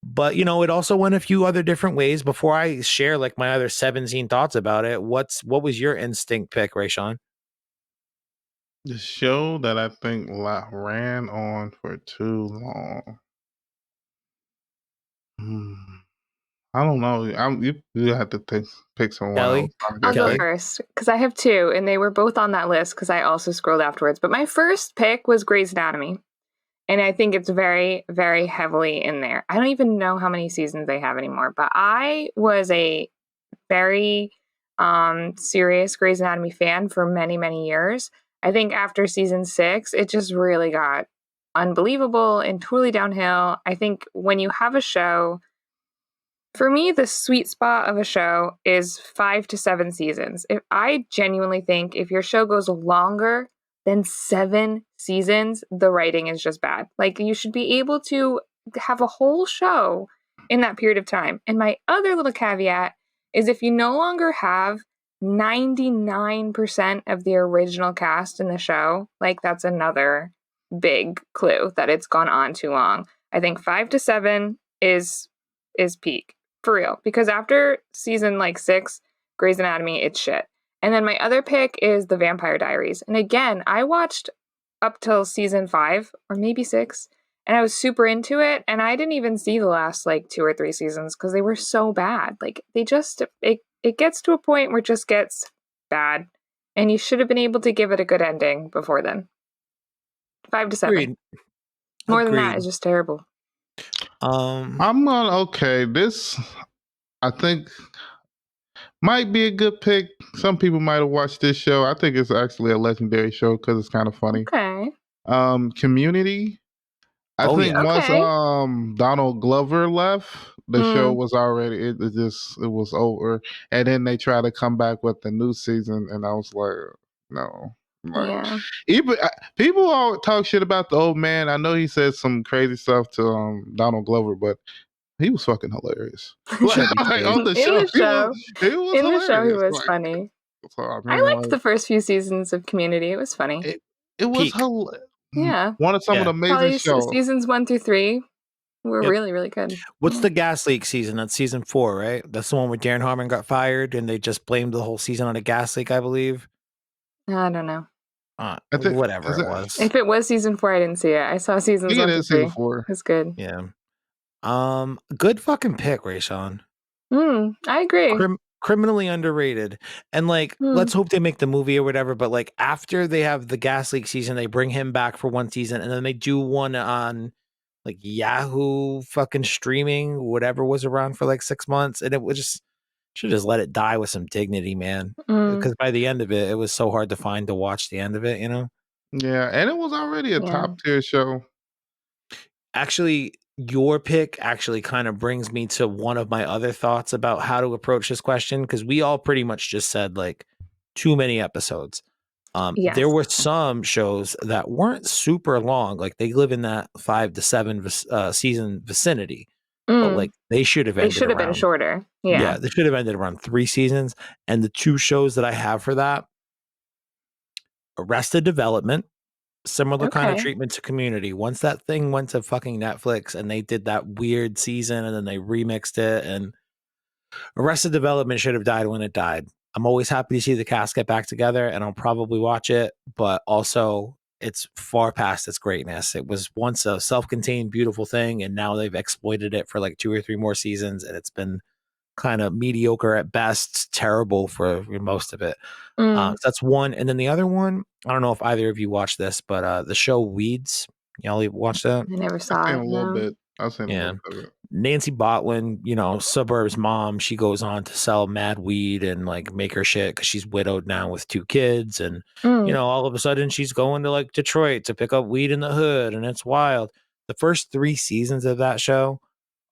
But it also went a few other different ways. Before I share like my other 17 thoughts about it, what was your instinct pick, Raysean? The show that I think ran on for too long. I don't know. You have to pick someone Kelly? else. I'll Kelly? go first because I have two, and they were both on that list because I also scrolled afterwards. But my first pick was Grey's Anatomy, and I think it's very, very heavily in there. I don't even know how many seasons they have anymore, but I was a very serious Grey's Anatomy fan for many, many years. I think after season 6, it just really got unbelievable and totally downhill. I think when you have a show, for me, the sweet spot of a show is 5 to 7 seasons. I genuinely think if your show goes longer than 7 seasons, the writing is just bad. Like, you should be able to have a whole show in that period of time. And my other little caveat is if you no longer have 99% of the original cast in the show, like, that's another big clue that it's gone on too long. I think 5 to 7 is peak. For real. Because after season 6, Grey's Anatomy, it's shit. And then my other pick is The Vampire Diaries. And again, I watched up till season 5 or maybe 6, and I was super into it. And I didn't even see the last 2 or 3 seasons because they were so bad. They just, it gets to a point where it just gets bad. And you should have been able to give it a good ending before then. 5 to 7. Agreed. More than that is just terrible. This, I think, might be a good pick. Some people might have watched this show. I think it's actually a legendary show because it's kind of funny. Okay. Community. I think once Donald Glover left, the show was already it was over. And then they tried to come back with the new season, and I was like, no. Even people all talk shit about the old man. I know he said some crazy stuff to Donald Glover, but he was fucking hilarious. On the show, he was funny. So, I liked the first few seasons of Community. It was funny. It was hilarious. Yeah, one of some of the amazing shows. Seasons 1 through 3 were really, really good. What's the gas leak season? That's season 4, right? That's the one where Darren Harmon got fired, and they just blamed the whole season on a gas leak, I believe. I don't know. Whatever it was. If it was season 4, I didn't see it. I saw seasons 1 through 3. 4. It's good. Yeah. Good fucking pick, Raysean. I agree. Criminally underrated. And let's hope they make the movie or whatever, but after they have the gas leak season, they bring him back for one season, and then they do one on Yahoo fucking streaming, whatever was around for 6 months, and it would should just let it die with some dignity, man. Because by the end of it, it was so hard to find to watch the end of it, Yeah, and it was already a top tier show. Actually, your pick actually kind of brings me to one of my other thoughts about how to approach this question, because we all pretty much just said too many episodes. There were some shows that weren't super long, they live in that 5 to 7 season vicinity. but Mm. like they should have They ended should have been around. shorter. Yeah, Yeah. they should have ended around 3 seasons. And the 2 shows that I have for that, Arrested Development, similar kind of Okay. treatment to Community. Once that thing went to fucking Netflix and they did that weird season and then they remixed it, and Arrested Development should have died when it died. I'm always happy to see the cast get back together, and I'll probably watch it, but also it's far past its greatness. It was once a self-contained, beautiful thing, and now they've exploited it for like 2 or 3 more seasons, and it's been kind of mediocre at best, terrible for most of it. Mm. So that's one. And then the other one, I don't know if either of you watched this, but the show Weeds. Y'all watch that? I never I've saw seen it. a little No. bit. I've seen a Yeah. little bit of it. Nancy Botwin, suburbs mom, she goes on to sell mad weed and like make her shit because she's widowed now with 2 kids. And, Mm. all of a sudden she's going to like Detroit to pick up weed in the hood, and it's wild. The first 3 seasons of that show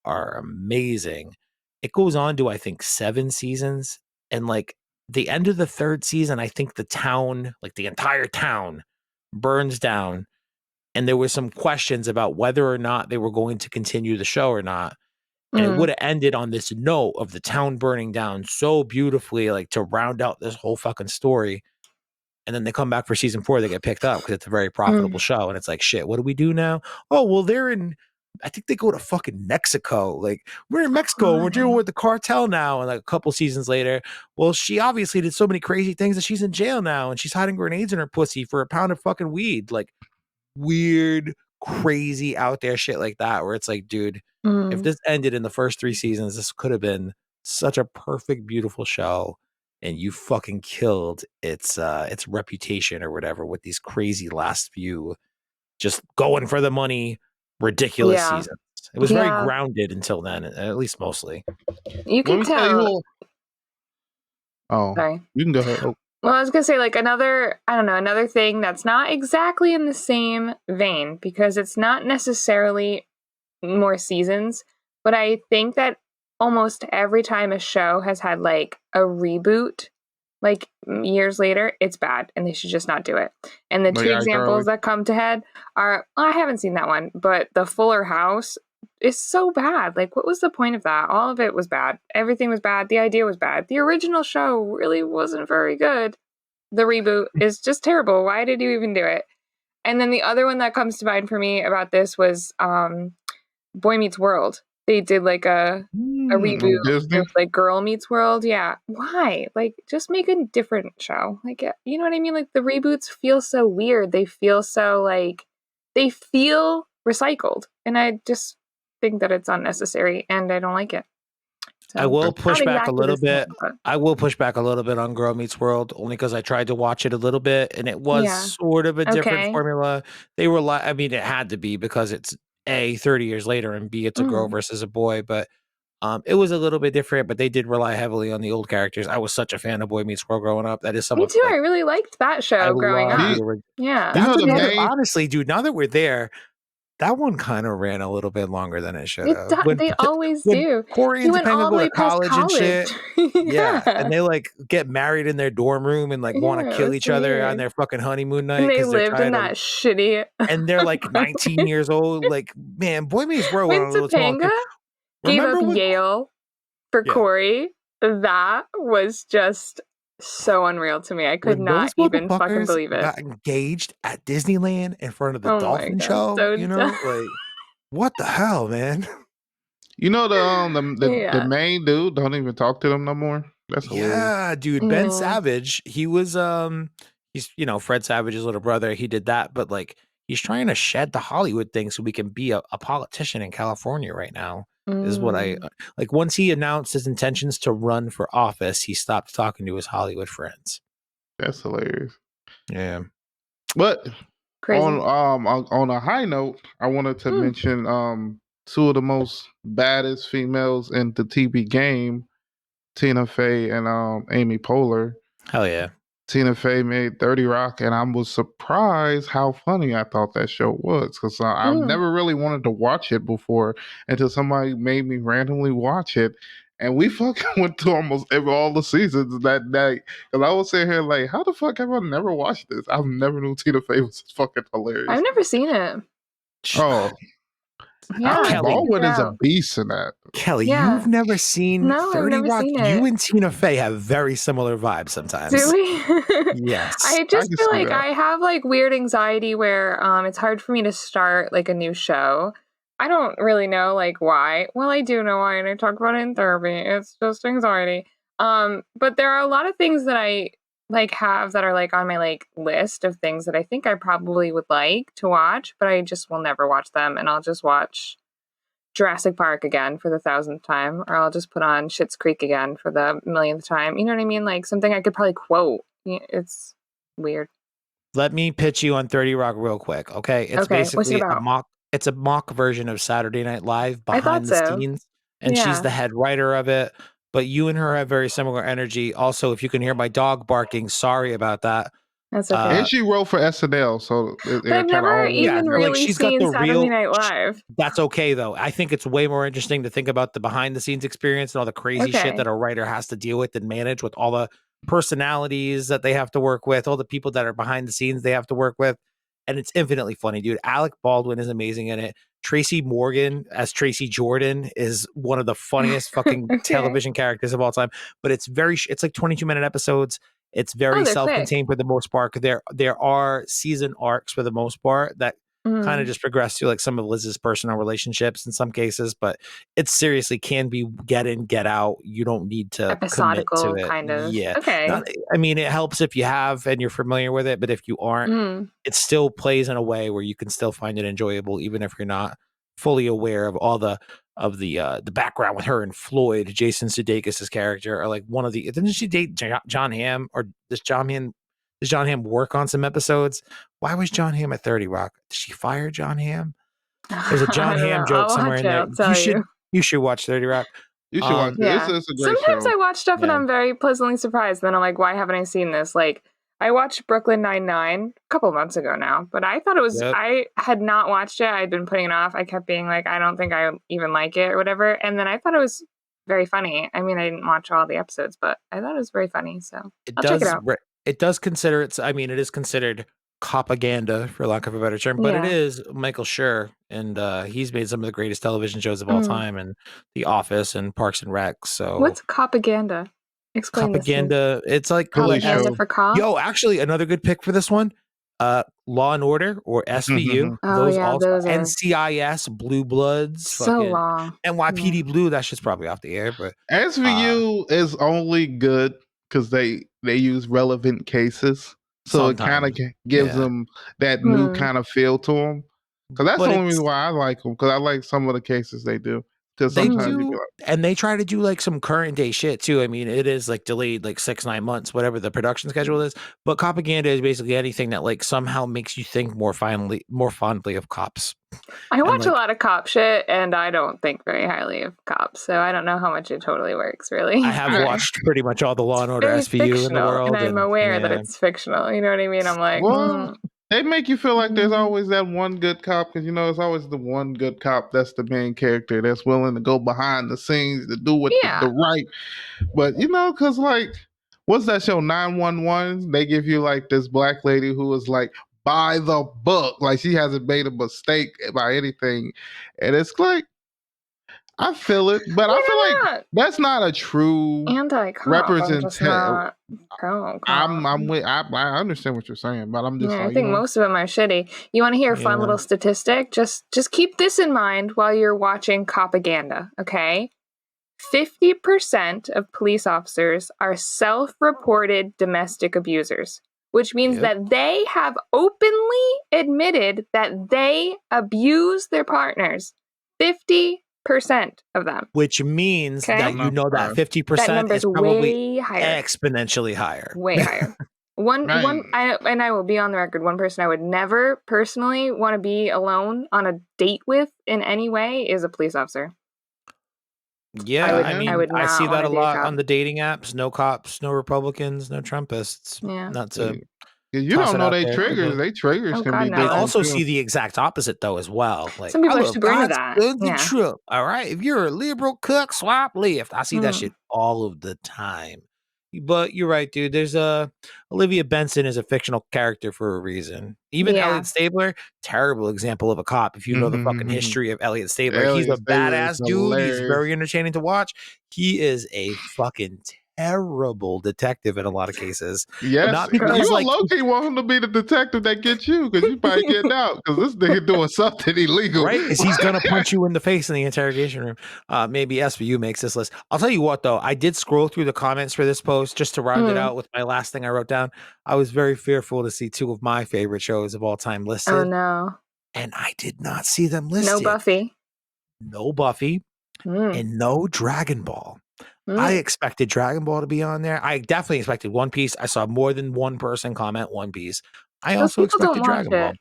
are amazing. It goes on to, I think, 7 seasons. And like the end of the 3rd season, I think the town, like the entire town, burns down. And there were some questions about whether or not they were going to continue the show or not. And it Mm. would have ended on this note of the town burning down so beautifully, like to round out this whole fucking story. And then they come back for season 4, they get picked up because it's a very profitable Mm. show. And it's like, shit, what do we do now? Oh, well, I think they go to fucking Mexico. Like, we're in Mexico, we're dealing with the cartel now. And like a couple seasons later, well, she obviously did so many crazy things that she's in jail now, and she's hiding grenades in her pussy for a pound of fucking weed. Like, weird, crazy, out there shit like that, where it's like, dude, if Mm. this ended in the first 3 seasons, this could have been such a perfect, beautiful show, and you fucking killed its reputation or whatever with these crazy last few, just going for the money, ridiculous Yeah. seasons. It was very Yeah. grounded until then, at least mostly. You Let could me tell you tell. who. Oh, Sorry. you can go ahead. Oh, Well, I was gonna say like another thing that's not exactly in the same vein because it's not necessarily more seasons, but I think that almost every time a show has had like a reboot, like years later, it's bad and they should just not do it. And the like 2 examples iCarly. that come to head are I haven't seen that one, but the Fuller House is so bad. Like, what was the point of that? All of it was bad. Everything was bad. The idea was bad. The original show really wasn't very good. The reboot is just terrible. Why did you even do it? And then the other one that comes to mind for me about this was Boy Meets World. They did like a reboot On Disney. with like Girl Meets World. Yeah. Why? Like just make a different show. Like you know what I mean? Like the reboots feel so weird. They feel so like they feel recycled. And I just think that it's unnecessary and I don't like it. I So will not push back a exactly the little same, bit. but I will push back a little bit on Girl Meets World, only because I tried to watch it a little bit, and it was yeah. sort of a different Okay. formula. They were like, I mean, it had to be because it's A, 30 years later, and B, it's a girl Mm. versus a boy. But it was a little bit different, but they did rely heavily on the old characters. I was such a fan of Boy Meets World growing up. That is Me somewhat too. I like really liked that I show growing love You, up. the original. Yeah. you That's know the another, main. honestly, dude. Now that we're there, that one kind of ran a little bit longer than it should It have. When they always when do. Corey He and went Topanga all the go way to past college and college. shit, yeah, and Yeah. they like get married in their dorm room and like want to Yeah, it kill was each other on weird. their fucking honeymoon night And they because they're lived in trying to, that shitty and they're like 19 apartment. years old. Like, man, Boy Meets World went When on a little too long. Topanga gave up Remember when? Yale for Yeah, Corey, that was just so unreal to me. I could when not those even fucking motherfuckers believe it. got engaged at Disneyland in front of the Oh my dolphin god, show, so dumb. like, what the hell, man? You know the Yeah. main dude don't even talk to them no more. That's hilarious. Yeah, dude. Ben Yeah. Savage, he was he's Fred Savage's little brother. He did that, but like he's trying to shed the Hollywood thing so we can be a politician in California right now. Is what I Mm. like. Once he announced his intentions to run for office, he stopped talking to his Hollywood friends. That's hilarious. Yeah. But Crazy. on a high note, I wanted to Mm. mention 2 of the most baddest females in the TV game, Tina Fey and Amy Poehler. Hell yeah. Tina Fey made 30 Rock, and I was surprised how funny I thought that show was because I've Mm. never really wanted to watch it before until somebody made me randomly watch it. And we fucking went to almost all the seasons that night. Because I was sitting here like, how the fuck have I never watched this? I never knew Tina Fey was fucking hilarious. I've never seen it. Oh, Yeah, Alec I Kelly, check it Baldwin is a out. beast in that. Kelly, Yeah. you've never seen No, I've 30 never Rock? seen You it. and Tina Fey have very similar vibes Do sometimes. we? Yes. I I just can feel see like that. I have like weird anxiety where it's hard for me to start like a new show. I don't really know like why. Well, I do know why, and I talk about it in therapy. It's just anxiety. But there are a lot of things that I like have that are like on my like list of things that I think I probably would like to watch, but I just will never watch them, and I'll just watch Jurassic Park again for the 1,000th time, or I'll just put on Schitt's Creek again for the millionth time. You know what I mean? Like something I could probably quote. It's weird. Let me pitch you on 30 Rock real quick, okay? It's Okay, what's it basically about? it's a mock version of Saturday Night Live I thought behind the so. scenes, and she's Yeah, the head writer of it. But you and her have very similar energy. Also, if you can hear my dog barking, sorry about that. that's Uh, okay. And she wrote for SNL, so But they're I've kind of never all yeah, even together. like really she's got seen the Saturday real. Night Live. That's okay though. I think it's way more interesting to think about the behind the scenes experience and all the crazy shit Okay. that a writer has to deal with and manage with all the personalities that they have to work with, all the people that are behind the scenes they have to work with. And it's infinitely funny, dude. Alec Baldwin is amazing in it. Tracy Morgan as Tracy Jordan is one of the funniest fucking Okay. television characters of all time. But it's like 22-minute episodes. It's Oh, very they're quick. self-contained for the most part. There are season arcs for the most part that kind of Mm. just progress through like some of Liz's personal relationships in some cases, but it seriously can be get in, get out. You don't need to commit to Episodical, it. kind of. Yeah. Okay. Not, I mean, it helps if you have and you're familiar with it, but if you aren't, Mm. it still plays in a way where you can still find it enjoyable, even if you're not fully aware of all the background with her and Floyd, Jason Sudeikis' character, are like one of the. Didn't she date John Hamm, or does John Hamm work on some episodes? Why was John Hamm at 30 Rock? Did she fire John Hamm? There's a I John don't Hamm know. joke I'll somewhere watch in it. there. I'll tell you. You should watch 30 Rock. You should watch it. Yeah. It's a great Sometimes show. I watch stuff and Yeah. I'm very pleasantly surprised. Then I'm like, why haven't I seen this? Like, I watched Brooklyn Nine-Nine a couple months ago now, but I thought it was, Yep. I had not watched it. I'd been putting it off. I kept being like, I don't think I even like it or whatever. And then I thought it was very funny. I mean, I didn't watch all the episodes, but I thought it was very funny. So It I'll check it does out. it does consider it's I mean, it is considered propaganda for lack of a better term, but it Yeah. is Michael Schur, and he's made some of the greatest television shows of all Mm. time, and The Office and Parks and Rec. So What's propaganda? Explain this to me. propaganda, it's like Philly Propaganda show. for cop? yo, actually another good pick for this one. Law and Order or SVU, Oh, those yeah, also those are NCIS, Blue Bloods, so fucking long. Yeah. NYPD Blue. That shit's probably off the air, but SVU is only good because they use relevant cases, so it kind of sometimes, gives yeah. them that new Hmm. kind of feel to them. Because that's But the only it's reason why I like them. Because I like some of the cases they do. Because they sometimes you be do, and they try to do like some current day shit too. I mean, it is like delayed like 6-9 months, whatever the production schedule is. But propaganda is basically anything that like somehow makes you think more fondly of cops. I And watch a like lot of cop shit, and I don't think very highly of cops, so I don't know how much it totally works, really. I have like, But watched pretty much all the Law and Order very SVU in the fictional, and world, I'm and aware that yeah, it's fictional. You know what I mean? I'm like, well, they make you feel like there's mm, always that one good cop because it's always the one good cop that's the main character that's willing to go behind the scenes to do what the yeah. right. But because like, what's that show 911? They give you like this black lady who is like by the book, like she hasn't made a mistake by anything, and it's like I feel it, but I Like, feel like I'm not that's not a true anti-cop. I'm just representation. not pro-cop. I understand what you're saying, but I'm just Yeah, I like, think most of them are shitty. You want to hear a fun yeah. little statistic? Just keep this in mind while you're watching propaganda, okay? 50% of police officers are self-reported domestic abusers, which means Yep. that they have openly admitted that they abuse their partners. 50% of them. Which means Okay? that I'm not that surprised. 50% That number's is probably way higher. exponentially higher. Way higher. Right. I will be on the record. One person I would never personally want to be alone on a date with in any way is a police officer. Yeah, I I mean, would I see not that want a to be a lot cop. on the dating apps. No cops, no Republicans, no Trumpists. Yeah. Not to You toss don't it know out they there. triggers. They triggers Oh can God, be I no. different also too. see the exact opposite though as well. Like Some people I are love super into God's that. guns and Yeah. Trump. All right, if you're a liberal, cook, swap left. I see that Mm. shit all of the time. But you're right, dude. There's Olivia Benson is a fictional character for a reason. Even Yeah. Elliot Stabler, terrible example of a cop. If you know the fucking history of Elliot Stabler, he's a Elliot Stabler is badass dude. He's hilarious. very entertaining to watch. He is a fucking terrible detective in a lot of cases. Yes, Not because you a like low key want him to be the detective that gets you because you probably getting out because this nigga doing something illegal. right? Because he's gonna punch you in the face in the interrogation room. Maybe SVU makes this list. I'll tell you what, though, I did scroll through the comments for this post just to round it out with my last thing I wrote down. I was very fearful to see two of my favorite shows of all time listed. Oh no. And I did not see them No listed. Buffy. No Buffy and no Dragon Ball. I expected Dragon Ball to be on there. I definitely expected One Piece. I saw more than one person comment One Piece. I Those also people don't expected watch Dragon Ball. it.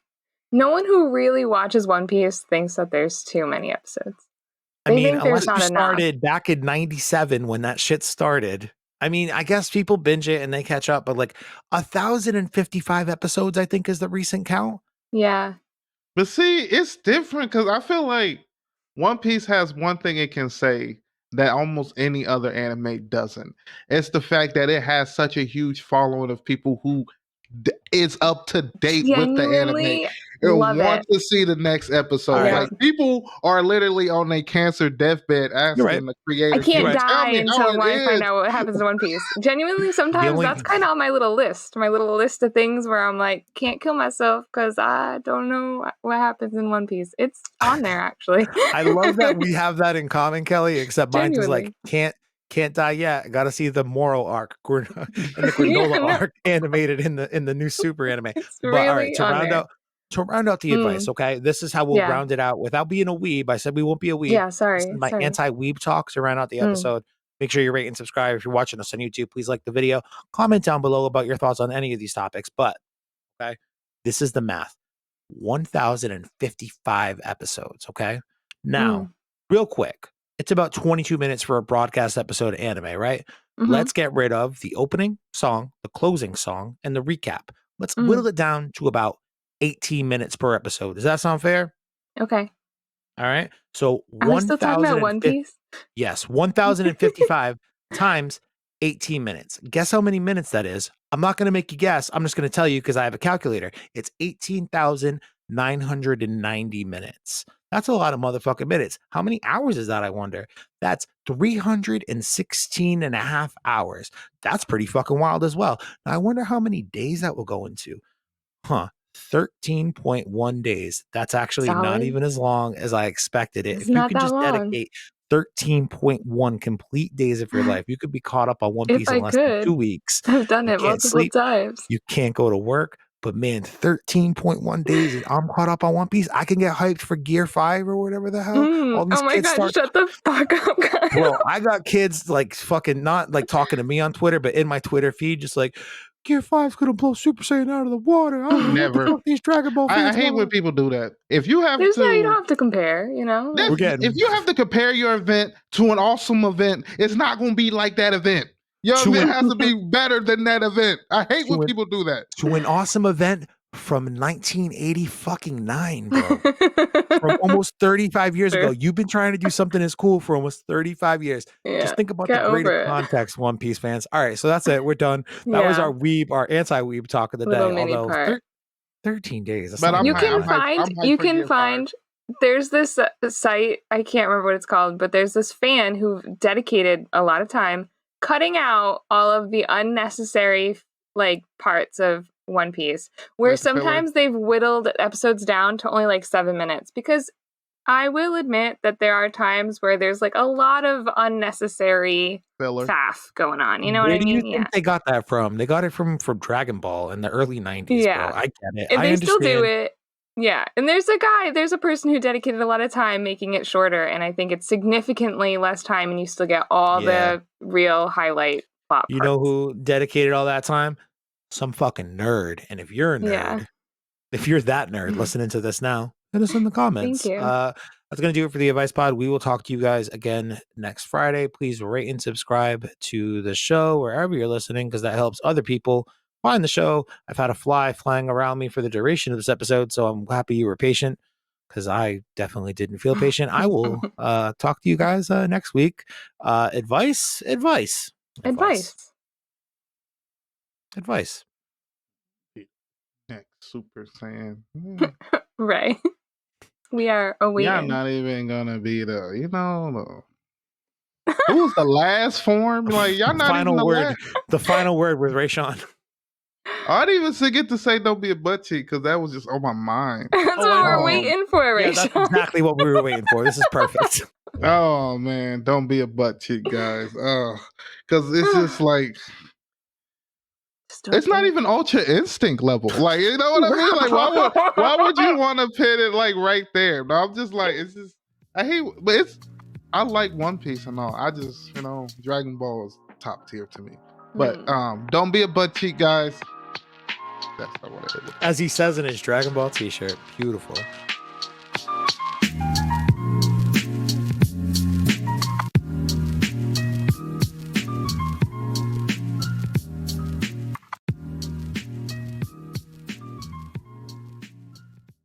No one who really watches One Piece thinks that there's too many episodes. I They mean, think there's unless you not enough. started back in 97 when that shit started. I mean, I guess people binge it and they catch up, but like 1,055 episodes, I think, is the recent count. Yeah. But see, it's different because I feel like One Piece has one thing it can say that almost any other anime doesn't. It's the fact that it has such a huge following of people who is up to date with the anime Genuinely and love want it. to see the next episode. All right. Like people are literally on their cancer deathbed You're right. asking the I creators, can't "Can you tell die me how until it I find is?" out what happens in One Piece. Genuinely, sometimes only- that's kind of on my little list of things where I'm like, can't kill myself because I don't know what happens in One Piece. It's on there, actually. I love that we have that in common, Kelly, except mine is like, Genuinely. can't die yet. Got to see the moral arc and the granola Yeah, no. arc animated in the new super anime. It's But all right, really on there. to round out the advice, okay? This is how we'll Yeah. round it out without being a weeb. I said we won't be a weeb. Yeah, This sorry. is my anti-weeb talk to round out the episode. Make sure you rate and subscribe. If you're watching us on YouTube, please like the video. Comment down below about your thoughts on any of these topics. But okay, this is the math. 1,055 episodes. Okay. Now, real quick, it's about 22 minutes for a broadcast episode of anime, right? Let's get rid of the opening song, the closing song, and the recap. Let's whittle it down to about 18 minutes per episode. Does that sound fair? Okay. All right. So Are we still talking about One Piece? Yes, 1,055 times 18 minutes. Guess how many minutes that is? I'm not going to make you guess. I'm just going to tell you because I have a calculator. It's 18,990 minutes. That's a lot of motherfucking minutes. How many hours is that, I wonder? That's 316 and a half hours. That's pretty fucking wild as well. Now, I wonder how many days that will go into. 13.1 days. That's actually not Solid. even as long as I expected it. It's If you not could that just long. dedicate 13.1 complete days of your life, you could be caught up on One If Piece in I less than could. 2 weeks. I've done You it can't multiple sleep. times. You can't go to work. But man, 13.1 days and I'm caught up on One Piece. I can get hyped for Gear 5 or whatever the hell. All these Oh my kids god, start. shut the fuck up, guys. Bro, I got kids like fucking not like talking to me on Twitter, but in my Twitter feed, just like, Gear 5's gonna blow Super Saiyan out of the water. I don't know what the Never. fuck these Dragon Ball I fans hate when want. people do that. If you have You don't to, have to compare, you know? if, We're getting- if you have to compare your event to an awesome event, it's not going to be like that event. Your To event an- has to be better than that event. I hate when To an- people do that. To an awesome event from 1989, bro. From almost 35 years ago. You've been trying to do something as cool for almost 35 years. Yeah, Just think about get the greater over it. context, One Piece fans. All right, so that's it. We're done. That was Yeah. our anti-weeb talk of the Little day. mini Although part. 13 days. That's But not I'm You bad. can hyped- find, I'm hyped you for can Gear 5. find, there's this site, I can't remember what it's called, but there's this fan who dedicated a lot of time cutting out all of the unnecessary like parts of One Piece, where Like the filler? sometimes they've whittled episodes down to only like 7 minutes, because I will admit that there are times where there's like a lot of unnecessary Filler. faff going on. You know Where what I do you mean? think they got that from? They got it from Dragon Ball in the early 90s, Yeah. bro. I get it. And I they still understand. do it. Yeah. And there's a person who dedicated a lot of time making it shorter. And I think it's significantly less time and you still get all Yeah. the real highlight plot You parts. know who dedicated all that time? Some fucking nerd. And if you're a nerd, Yeah. if you're that nerd listening to this now, hit us in the comments. Thank you. That's going to do it for the Advice Pod. We will talk to you guys again next Friday. Please rate and subscribe to the show wherever you're listening, because that helps other people find the show. I've had a fly flying around me for the duration of this episode, so I'm happy you were patient, because I definitely didn't feel patient. I will talk to you guys next week. Advice. Advice. Advice. Next Super Saiyan. Ray, we are Y'all awaiting. not even gonna be who was the last form? Like y'all not even the last. The final word with Raysean. I didn't even get to say don't be a butt cheek because that was just on my mind. That's what we're waiting for, Ray. Yeah, that's exactly what we were waiting for. This is perfect. Oh man, don't be a butt cheek, guys. Because it's just like it's not even Ultra Instinct level. Like, you know what I mean? Like, why would you want to pin it like right there? No, I'm just like, it's just I hate, but I like One Piece and all. I just Dragon Ball is top tier to me. But don't be a butt cheek, guys. That's not what I did. As he says in his Dragon Ball t-shirt. Beautiful.